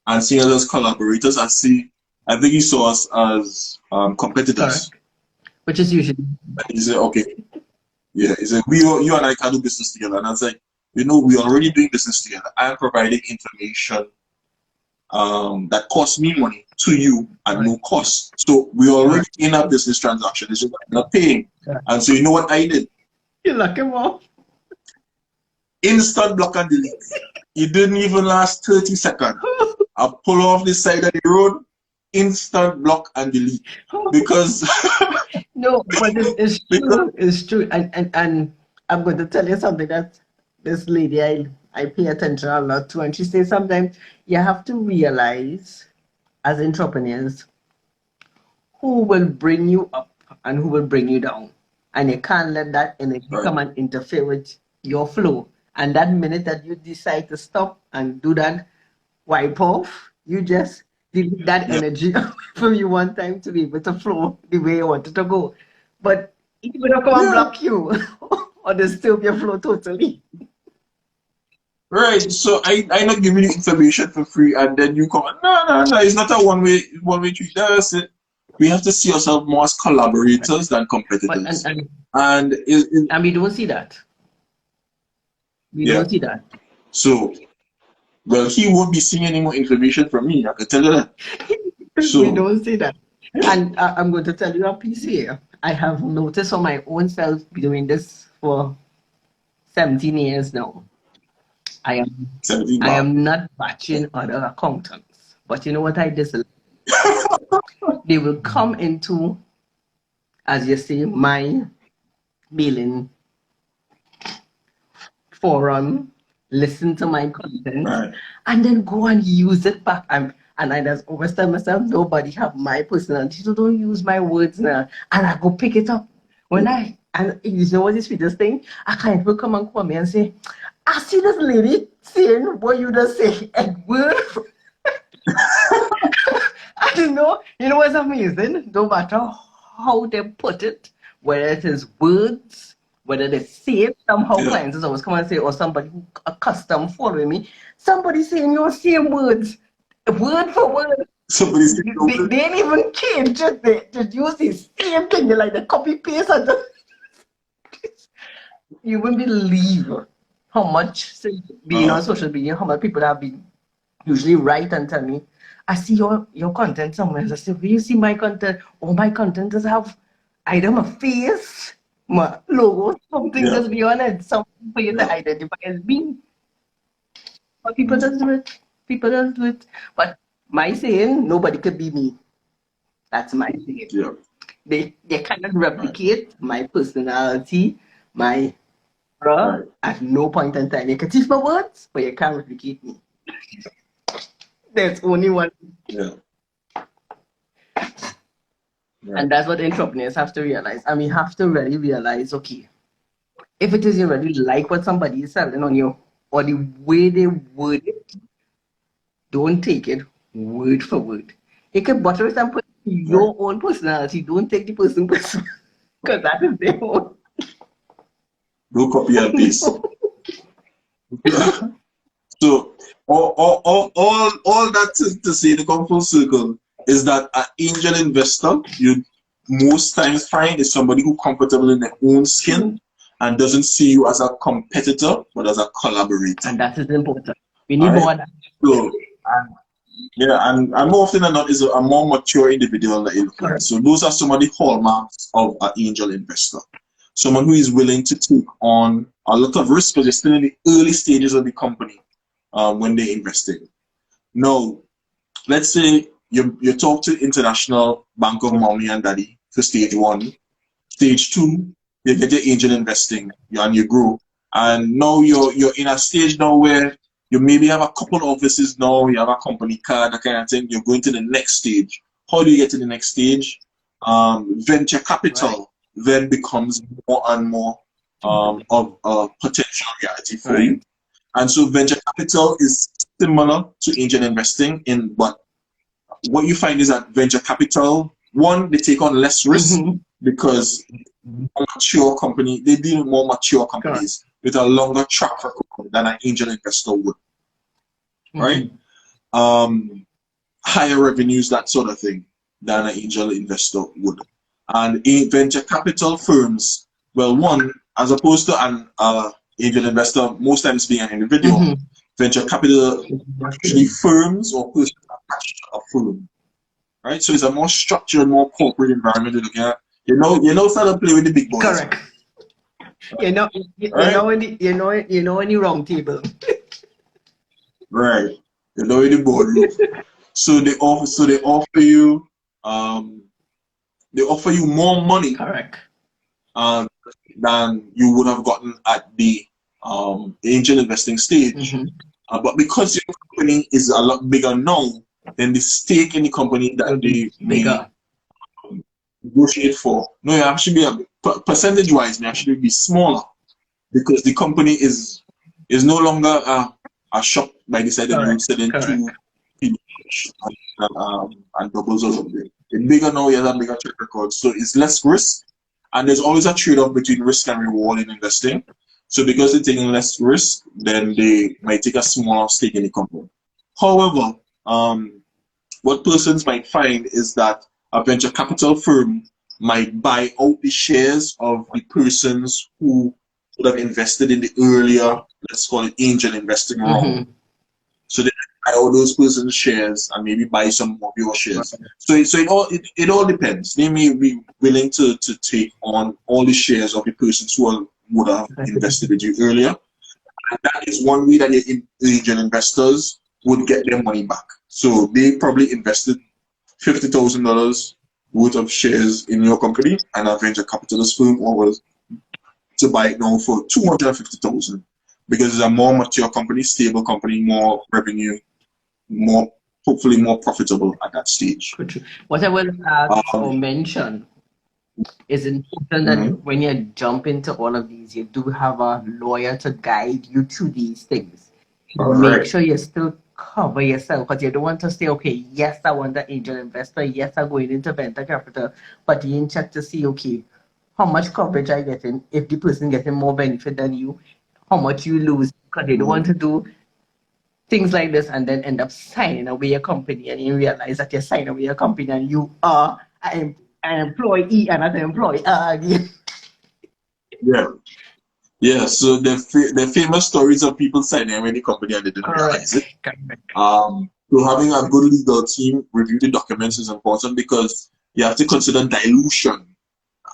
and seeing us as collaborators, I think he saw us as competitors. Correct. Which is usually And he said, okay, yeah, he said, you and I can do business together. And I was like, we're already doing business together. I'm providing information that costs me money to you at no cost. So we're already in a business transaction. It's just I'm not paying. And so you know what I did? you lock him off. Instant block and delete. It didn't even last 30 seconds. I pull off the side of the road, instant block and delete. Because No, but it's because true. It's true. And I'm going to tell you something that this lady I pay attention a lot to. And she says sometimes you have to realize as entrepreneurs who will bring you up and who will bring you down. And you can't let that energy come and interfere with your flow. And that minute that you decide to stop and do that wipe off, you just delete that energy from you one time to be able to flow the way you want it to go. But it will not come and block you or disturb your flow totally. right, so I not giving you information for free, and then you come. No, it's not a one way treat. That's it. We have to see ourselves more as collaborators than competitors, and we don't see that. We don't see that. So, well, he won't be seeing any more information from me. I can tell you that. So we don't see that. And I'm going to tell you a piece here. I have noticed on my own self doing this for 17 years now. I am not batching other accountants. But you know what I dislike? They will come into, as you say, my mailing forum, listen to my content, and then go and use it back. And I just always tell myself, nobody have my personality, so don't use my words now. And I go pick it up. And you know what is the sweetest thing? A client will come and call me and say, I see this lady saying what you just say, Edward. I don't know. You know what's amazing? No matter how they put it, whether it is words, whether they say it, somehow Yeah. clients is always come and say, or somebody who a custom following me, somebody saying your same words, word for word. Somebody said, They ain't even change it. They just use the same thing. They like the copy paste and just, you wouldn't believe how much since being on social media, how much people have been usually write and tell me, I see your content somewhere. I say, will you see my content? Oh, my content does have either my face, my logo, something yeah, just beyond it, something for you to yeah, identify as me. But people don't do it. People don't do it. But my saying, nobody could be me. That's my saying. yeah. They cannot Right, replicate my personality, my aura right, at no point in time. You can teach my words, but you can't replicate me. There's only one. yeah, right, And that's what entrepreneurs have to realize. And we have to really realize, okay, if it is you really like what somebody is selling on you, or the way they word it, don't take it word for word. You can butter it and put right. your own personality. Don't take the person personal, because that is their own. No copy and paste. So all that to say the come full circle is that an angel investor you most times find is somebody who comfortable in their own skin and doesn't see you as a competitor but as a collaborator. And that is important. We need All right. more of that. So and more often than not is a more mature individual that you look at. So those are some of the hallmarks of an angel investor. Someone who is willing to take on a lot of risk because they're still in the early stages of the company when they're investing. Now, let's say you talk to international bank of mommy and daddy for stage 1. Stage 2, you get your angel investing and you grow. And now you're in a stage now where you maybe have a couple offices now, you have a company car, that kind of thing. You're going to the next stage. How do you get to the next stage? Venture capital then becomes more and more of a potential reality for you. And so venture capital is similar to angel investing but what you find is that venture capital, one, they take on less risk because mature company, they deal with more mature companies with a longer track record than an angel investor would. Right? Higher revenues, that sort of thing, than an angel investor would. And in venture capital firms, well, one, as opposed to an angel investor, most times being an individual, venture capital actually firms or persons attached to a firm. Right? So it's a more structured, more corporate environment you're looking at. You know, start to play with the big boys. Correct. You know when the wrong table. Right. You know in the boardroom. So they offer you more money. Correct. Than you would have gotten at the angel investing stage. But because your company is a lot bigger now, then the stake in the company that they may negotiate for, no, it actually be percentage-wise, may actually be smaller because the company is no longer a shop by the side of you selling two and doubles or something. It's bigger now, you have a bigger track record, so it's less risk. And there's always a trade-off between risk and reward in investing. So because they're taking less risk, then they might take a smaller stake in the company. However, what persons might find is that a venture capital firm might buy out the shares of the persons who would have invested in the earlier, let's call it angel investing round. So they buy all those persons' shares and maybe buy some of your shares. So it all depends. They may be willing to take on all the shares of the persons who would have invested with you earlier. And that is one way that your angel investors would get their money back. So they probably invested $50,000 worth of shares in your company, and a venture capitalist firm offers to buy it now for $250,000 because it's a more mature company, stable company, more revenue, hopefully more profitable at that stage. What I will add or mention is important that when you jump into all of these, you do have a lawyer to guide you through these things. Make sure you still cover yourself because you don't want to say, okay, yes, I want the angel investor, yes, I'm going into venture capital, but you check to see, okay, how much coverage are you getting, if the person getting more benefit than you, how much you lose, because they don't want to do things like this and then end up signing away your company and you realize that you're signing away your company and you are an employee and not an employer again. Yeah. Yeah, so the famous stories of people signing away the company and they didn't realize it. So having a good legal team review the documents is important because you have to consider dilution.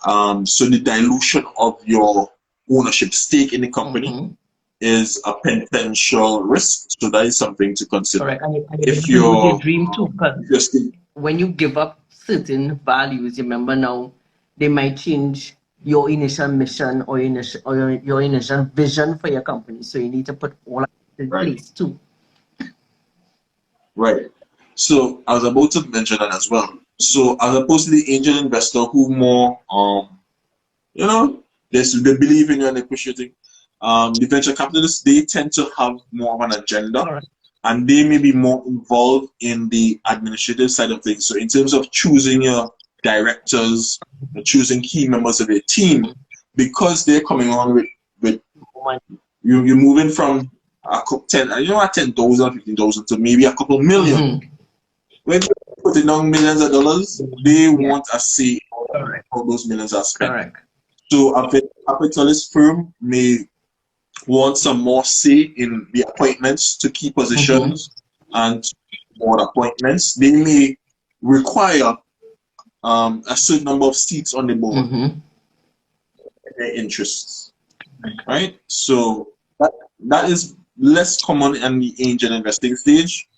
So the dilution of your ownership stake in the company is a potential risk. So that is something to consider. Correct. And If you lose your you're dream too, because when you give up certain values, remember now, they might change your initial mission or your initial vision for your company. So you need to put all of that in place too. Right. So I was about to mention that as well. So as opposed to the angel investor who more you know, they believe in you and they push you thing. The venture capitalists, they tend to have more of an agenda and they may be more involved in the administrative side of things. So in terms of choosing your directors, choosing key members of your team, because they're coming on with you're moving from a couple 10,000, 15,000 to maybe a couple million. When you're putting down millions of dollars, they want a say on how those millions are spent. So a venture capitalist firm may want some more say in the appointments to key positions and board appointments. They may require a certain number of seats on the board. Their interests, right? So that is less common in the angel investing stage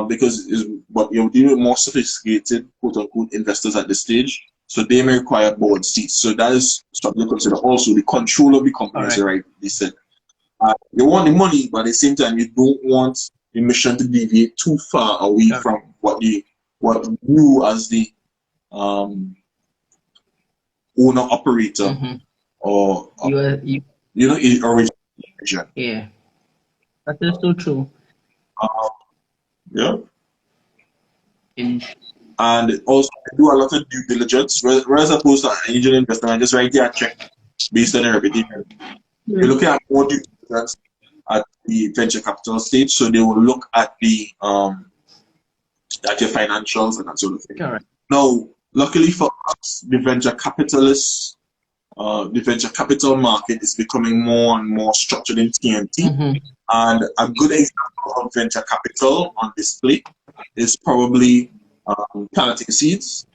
because what you're dealing with more sophisticated quote unquote investors at this stage. So they may require board seats. So that is something to consider. Also, the control of the company, right? They said you want the money, but at the same time, you don't want the mission to deviate too far away from what you as the owner operator or original vision. Yeah, that is so true. Yeah. And also do a lot of due diligence, whereas opposed to an angel investor, I just write their check based on their reputation. You're looking at more due diligence at the venture capital stage, so they will look at the at your financials and that sort of thing. Now, luckily for us, the venture capitalists, the venture capital market is becoming more and more structured in TNT. And a good example of venture capital on display is probably planting seeds.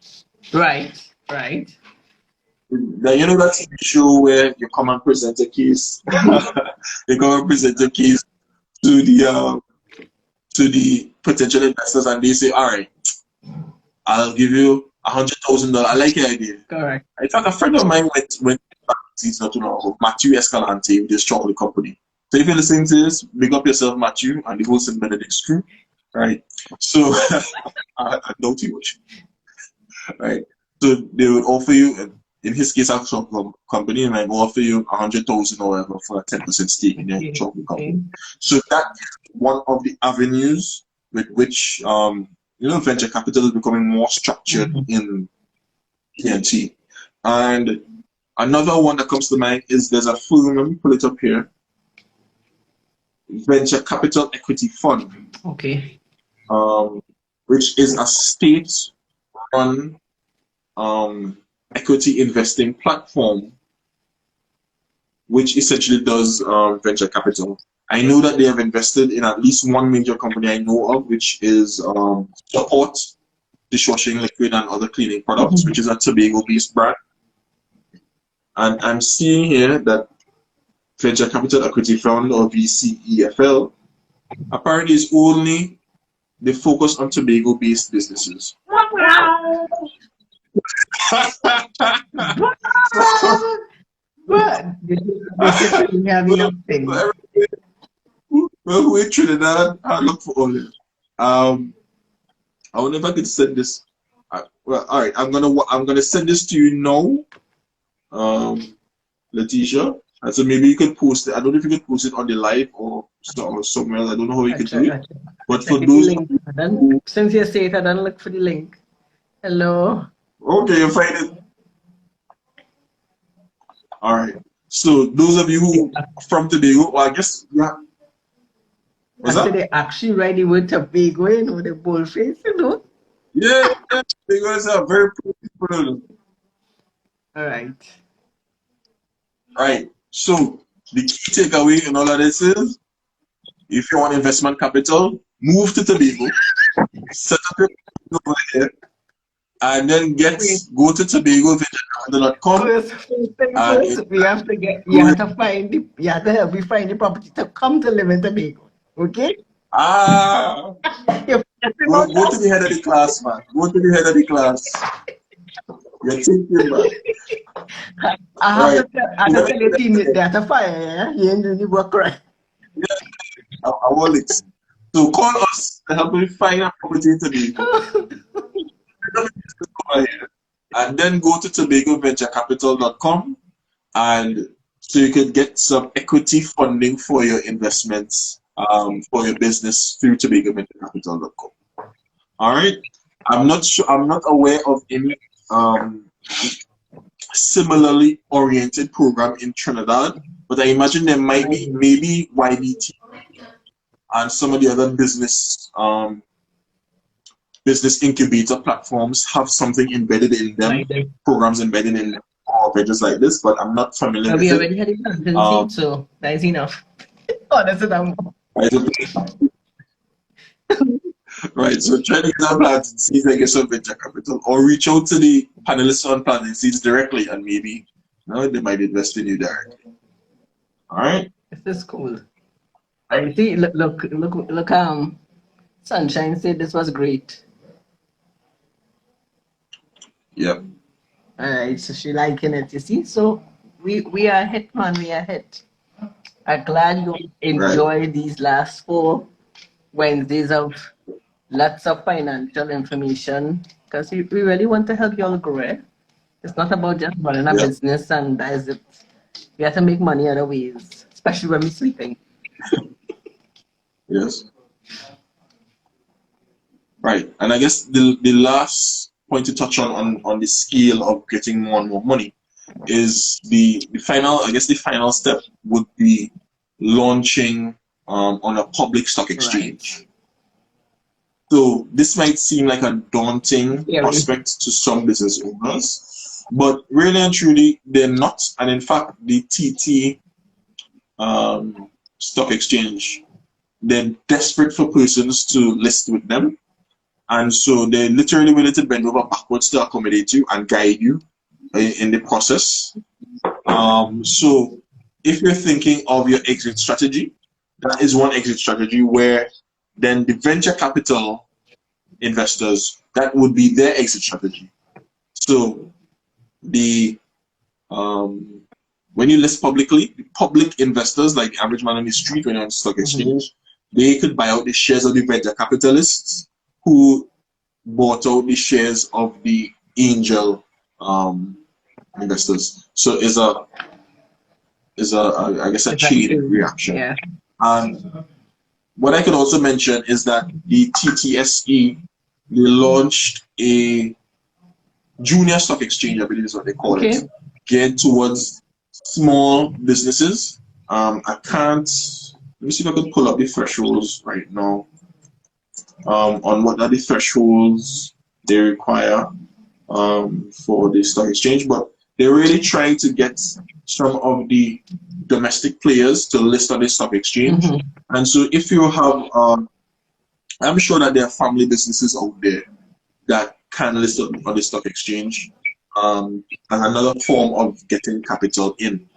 Now, you know that TV show where you come and present a case, you come and present a case to the potential investors, and they say, "All right, I'll give you $100,000. I like your idea." Correct. In fact, a friend of mine went seeds not too long ago. Matthew Escalante with this chocolate company. So if you're listening to this, big up yourself, Matthew, and the whole St. Benedict Scrio, right? So I know too much, right? So they would offer you, in his case, a chocolate company, and might offer you $100,000 or whatever for a 10% stake in your chocolate company. So that is one of the avenues with which venture capital is becoming more structured in TNT. And another one that comes to mind is there's a firm, let me pull it up here, Venture Capital Equity Fund. Which is a state-run equity investing platform, which essentially does venture capital. I know that they have invested in at least one major company I know of, which is Support Dishwashing Liquid and Other Cleaning Products, which is a Tobago-based brand. And I'm seeing here that Venture Capital Equity Fund, or VCEFL, apparently is only they focus on Tobago-based businesses. Well, we're Trinidad. I look for all this. I wonder if I could send this. Well, all right. I'm gonna send this to you now, Letitia. And so maybe you can post it. I don't know if you can post it on the live or somewhere else. I don't know how you can do it. But for those since you say it, I don't look for the link. Hello. Okay, you find it. All right. So those of you who are from Tobago, well, I guess, yeah. What's I said that? they actually ready with Tobago, you know, the bullface, you know. Yeah, yeah. Because are very poor people. All right. Right. So the key takeaway in all of this is, if you want investment capital, move to Tobago, set up your company over there, and then Wait, go to tobagoventurecapital.com first thing and first, we have to go. you have to help me find the property to come to live in Tobago. Okay? Ah, You forget about go to that? the head of the class, man. Go to the head of the class. You're thinking, man. Right. I have to Let me tell your team that they're a fire, yeah? You ain't doing the work right. I will listen. So call us to help me find a property in Tobago. Over here, and then go to tobagoventurecapital.com, and so you can get some equity funding for your investments, for your business through tobagoventurecapital.com. All right. I'm not sure. I'm not aware of any similarly oriented program in Trinidad, but I imagine there might be, maybe YBT and some of the other business incubator platforms have something embedded in them, programs embedded in packages like this, but I'm not familiar But with we it. already had it done, so that's enough. Oh, that's enough. Right, right. So try to get on plans and see if they get some venture capital, or reach out to the panelists on plans and seeds directly, and maybe they might invest in you directly. All right. This is cool. I see. Look. Sunshine said this was great. Yep. All right, so she liking it. You see, so we are hit, man. We are hit. I'm glad you Right. enjoy these last 4 Wednesdays of lots of financial information because we really want to help you all grow. Eh? It's not about just running a Yep. business and that is it. We have to make money other ways, especially when we're sleeping. Yes. Right. And I guess the last point to touch on the scale of getting more and more money is the final, I guess the final step would be launching on a public stock exchange. Right. So this might seem like a daunting Yeah, prospect to some business owners, but really and truly they're not. And in fact, the TT stock exchange, they're desperate for persons to list with them. And so they're literally willing to bend over backwards to accommodate you and guide you in the process. So if you're thinking of your exit strategy, that is one exit strategy where then the venture capital investors, that would be their exit strategy. So the when you list publicly, the public investors, like the average man on the street when you're on the stock exchange, they could buy out the shares of the venture capitalists who bought out the shares of the angel investors. So is a I guess a chain reaction. Yeah. And what I could also mention is that the TTSE, they launched a junior stock exchange, I believe is what they call it, geared towards small businesses. I can't, let me see if I can pull up the thresholds right now on what are the thresholds they require for the stock exchange, but they're really trying to get some of the domestic players to list on the stock exchange. And so if you have, I'm sure that there are family businesses out there that can list on the stock exchange as another form of getting capital in.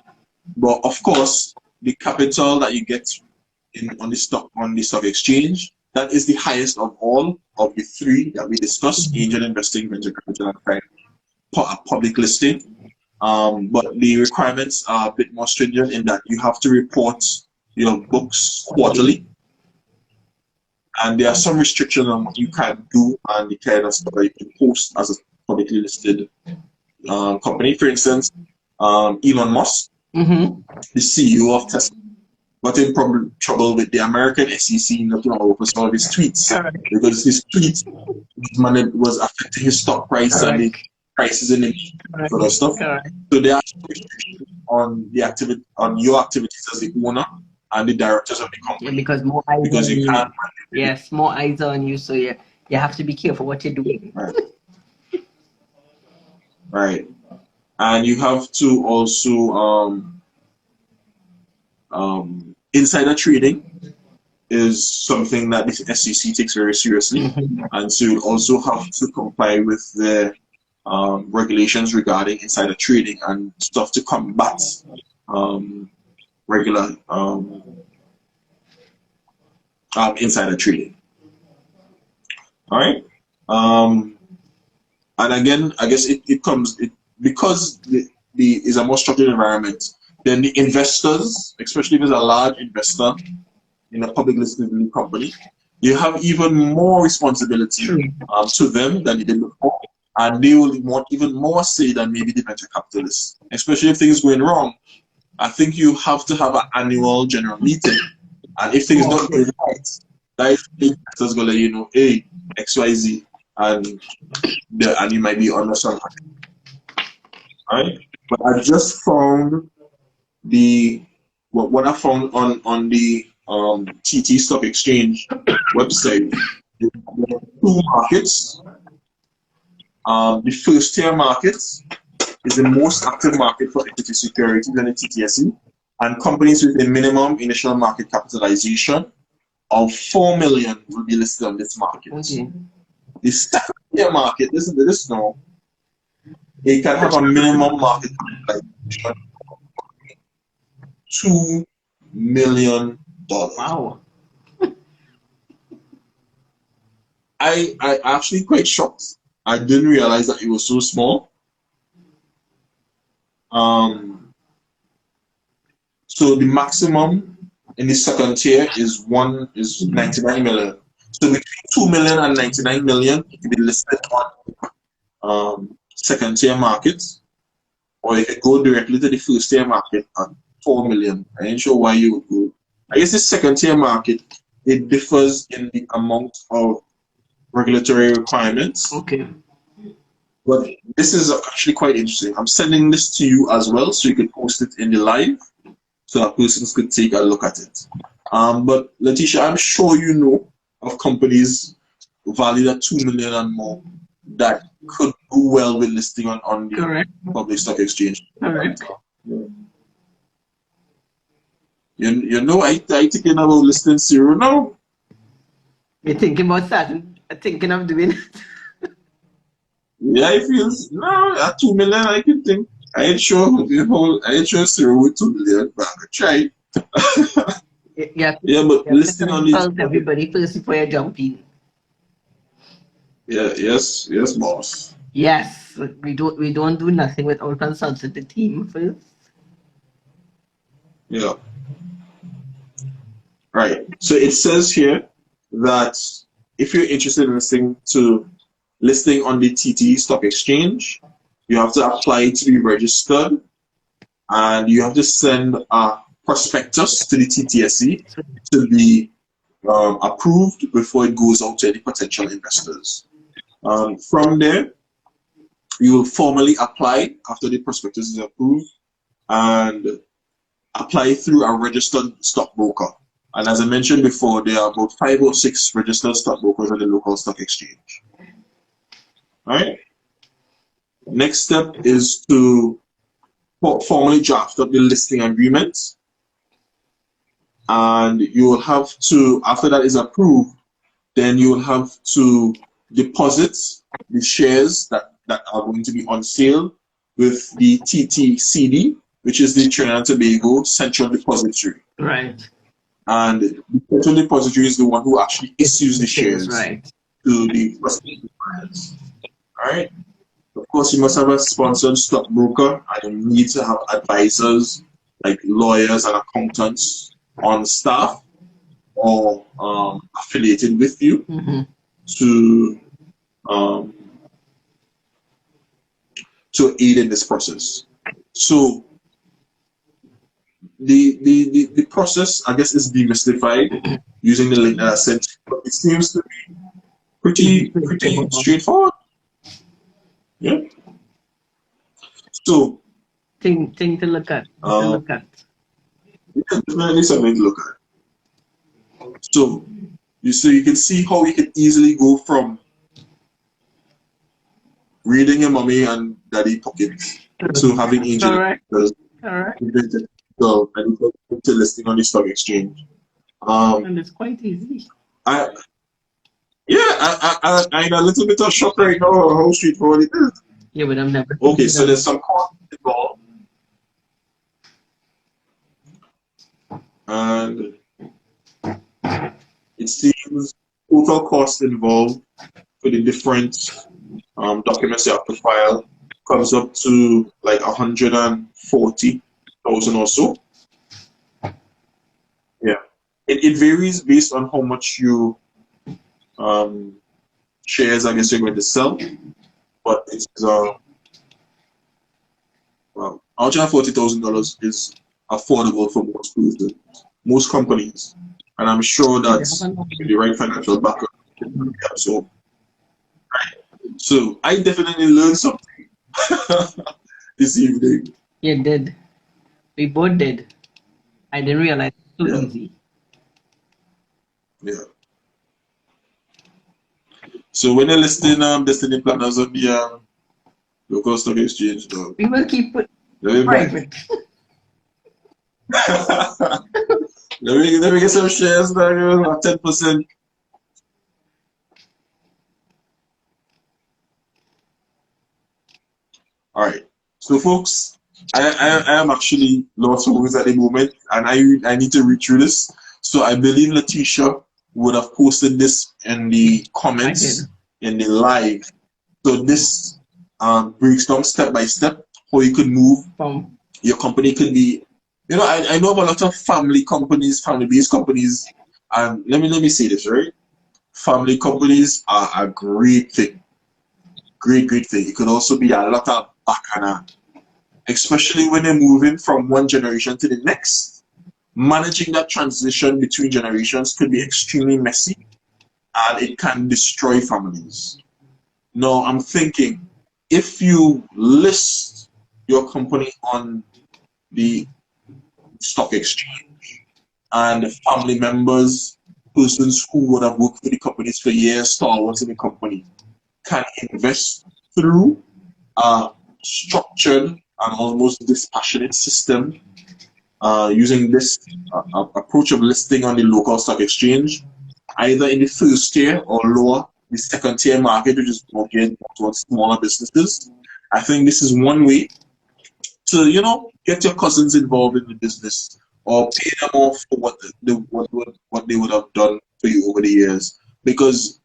But of course, the capital that you get on the stock exchange, that is the highest of all of the 3 that we discussed: angel investing, venture capital, and public listing. But the requirements are a bit more stringent in that you have to report your books quarterly, and there are some restrictions on what you can do and the kind of stuff that you can post as a publicly listed company. For instance, Elon Musk, the CEO of Tesla, got in trouble with the American SEC not to allow for some of his tweets because his tweets was affecting his stock price and prices in the sort of stuff. Correct. So there are restrictions on the activity, on your activities as the owner and the directors of the Yeah, company, because more eyes because on you you. can't. Yes, more eyes on you. So you have to be careful what you're doing. Right. Right. And you have to also insider trading is something that the SEC takes very seriously, and so you also have to comply with the regulations regarding insider trading and stuff to combat regular insider trading. All right. And again, I guess it comes because the is a more structured environment. Then the investors, especially if it's a large investor in a public listed company, you have even more responsibility to them than you did before, and they will want even more say than maybe the venture capitalists, especially if things going wrong. I think you have to have an annual general meeting, and if things don't go right, that is the investors gonna let you know, hey, XYZ, and you might be under some. Right? But I just found what I found on the TT Stock Exchange website. There are two markets. The first tier market is the most active market for equity securities in the TTSE, and companies with a minimum initial market capitalization of 4 million will be listed on this market. Okay. The second tier market, listen to this now, it can have a minimum market capitalization of $2 million. Wow. I actually quite shocked. I didn't realize that it was so small. So the maximum in the second tier is 99 million. So between 2 million and 99 million, it can be listed on second tier markets, or you could go directly to the first tier market at 4 million. I ain't sure why you would go. I guess the second tier market, it differs in the amount of regulatory requirements. Okay. But this is actually quite interesting. I'm sending this to you as well, so you can post it in the live, so that persons could take a look at it. But Letitia, I'm sure you know of companies valued at 2 million and more that could do well with listing on the Correct. public stock exchange. Correct. You know, I thinking about listing Sciro now. You're thinking about starting, thinking of doing it. Yeah, it feels no at 2 million. I can think. I ain't sure Sciro with 2 million, but I could try. Yeah, but listing on it. Everybody first before you jump in. Yeah, yes, boss. Yes, we don't do nothing without consulting the team first. Yeah. Right. So it says here that if you're interested in listing on the TT Stock Exchange, you have to apply to be registered, and you have to send a prospectus to the TTSE to be approved before it goes out to any potential investors. From there, you will formally apply after the prospectus is approved and apply through a registered stockbroker. And as I mentioned before, there are about 5 or 6 registered stockbrokers at the local stock exchange. All right. Next step is to formally draft up the listing agreement, and you will have to, after that is approved, then you will have to deposit the shares that are going to be on sale with the TTCD, which is the Trinidad and Tobago Central Depository. Right. And the Central Depository is the one who actually issues the shares to the prospective buyers. All right. Of course, you must have a sponsored stockbroker, and you need to have advisors like lawyers and accountants on staff or affiliated with you to aid in this process. So the process, I guess, is demystified using the link that I sent. But it seems to be pretty straightforward. Yeah. So, Thing to look at. yeah, definitely something to look at. So, you can see how you can easily go from reading your mommy and daddy pockets to having angel Correct. investors, Correct. so and to listing on the stock exchange. And it's quite easy. I yeah, I'm a little bit of shock right now how straightforward it is. Yeah, but I've never Okay, seen so that. there's some cost involved, and it seems total cost involved for the different documents you have to file comes up to like 140,000 or so. Yeah, it varies based on how much you shares I guess you're going to sell, but it's well, $140,000 is affordable for most people, most companies, and I'm sure Yeah, that with the right financial background, it will be absorbed. So I definitely learned something this evening. you did. We both did. I didn't realize it's so Yeah, easy. yeah. So when you're listing destiny planners on the local stock exchange, dog, We will keep it let me buy. private. Let me get some shares now, 10%. All right. So, folks, I am actually lost for words at the moment, and I need to read through this. So, I believe Letitia would have posted this in the I comments did. in the live. So, this breaks down step by step how you could move. From Your company could be, I know of a lot of family companies, family-based companies, and let me say this, right? Family companies are a great thing. Great thing. It could also be a lot of bacana, especially when they're moving from one generation to the next. Managing that transition between generations could be extremely messy and it can destroy families. Now, I'm thinking if you list your company on the stock exchange and the family members, persons who would have worked for the companies for years, stalwarts in the company, can invest through a structured and almost dispassionate system using this approach of listing on the local stock exchange, either in the first tier or lower, the second tier market, which is more geared towards smaller businesses. I think this is one way to, get your cousins involved in the business or pay them off for what they would have done for you over the years. Because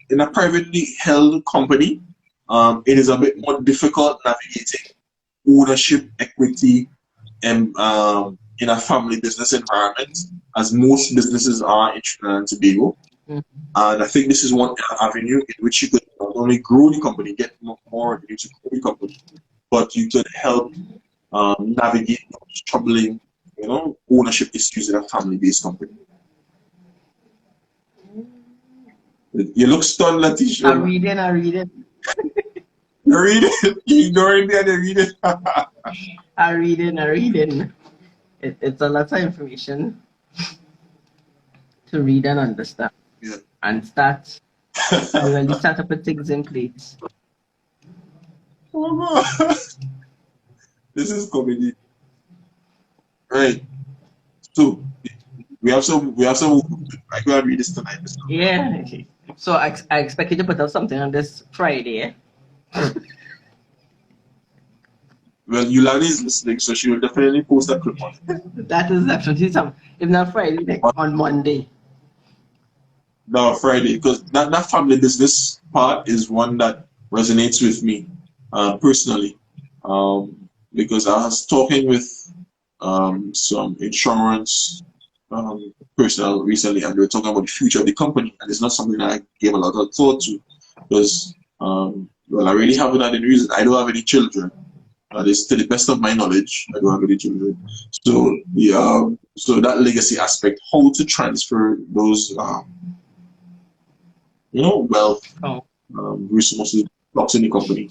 in a privately held company, it is a bit more difficult navigating ownership, equity, and in a family business environment, as most businesses are in Trinidad and Tobago. mm, And I think this is one avenue in which you could not only grow the company, get more revenue to grow the company, but you could help navigate those troubling, ownership issues in a family-based company. You look stunned, Letitia. I read it. You read it. You ignoring me and you read it. I read it. It's a lot of information to read and understand Yeah. and start and really start to put things in place. Oh, God. This is comedy. Right. So we have some I go and read this tonight. Yeah. So I expect you to put up something on this Friday. Well, Yulani is listening, so she will definitely post a clip on That is definitely some. If not Friday, like on Monday. no Friday, because that family business part is one that resonates with me personally. Because I was talking with some insurance personnel recently, and they were talking about the future of the company, and it's not something that I gave a lot of thought to, because well, I really haven't had any reason. I don't have any children. To the best of my knowledge, I don't have any children. So yeah, so that legacy aspect, how to transfer those, wealth, Oh, resources, blocks in the company.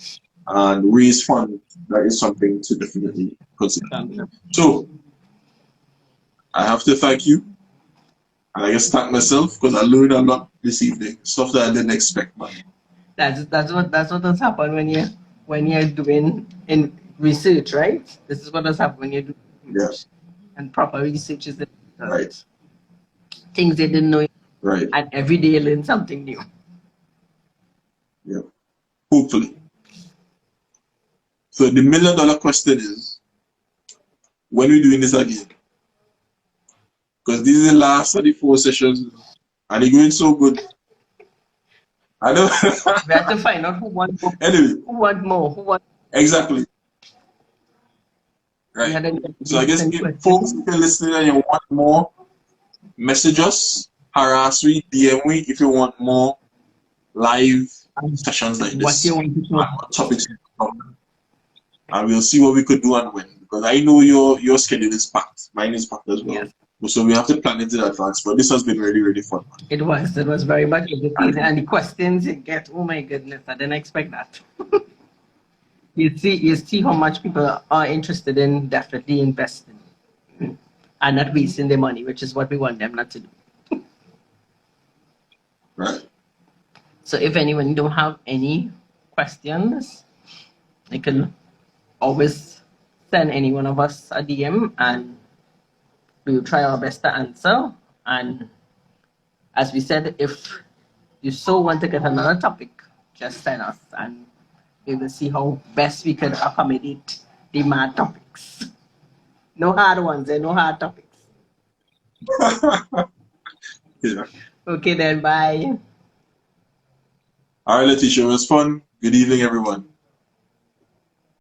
and raise funds, that is something to definitely consider. So I have to thank you, and I guess thank myself because I learned a lot this evening, stuff that I didn't expect, man. That's what has happened when you're doing in research, right? This is what has happened when you're doing Yeah, research. And proper research is the right, things they didn't know, right, and every day you learn something new. yeah. Hopefully. So the $1 million question is, when are we doing this again? Because this is the last of the 4 sessions, and they're going so good. I know. We have to find out who want more, Anyway, who want. exactly. We Right. had any So I guess recent if folks, if you're listening and you want more, message us, harass me, DM me if you want more live sessions like what you this. want to And know. what topics you want to cover. And we'll see what we could do and when. Because I know your schedule is packed. Mine is packed as well. Yes, So we have to plan it in advance. But this has been really, really fun. it was. It was very much entertaining, and the questions you get. Oh my goodness, I didn't expect that. You see how much people are interested in definitely investing and not wasting their money, which is what we want them not to do. Right. So if anyone don't have any questions, they can always send any one of us a DM and we'll try our best to answer. And as we said, if you so want to get another topic, just send us and we will see how best we can accommodate the mad topics. No hard ones, no hard topics. Yeah. Okay then, bye. All right, Letitia, it was fun. Good evening, everyone.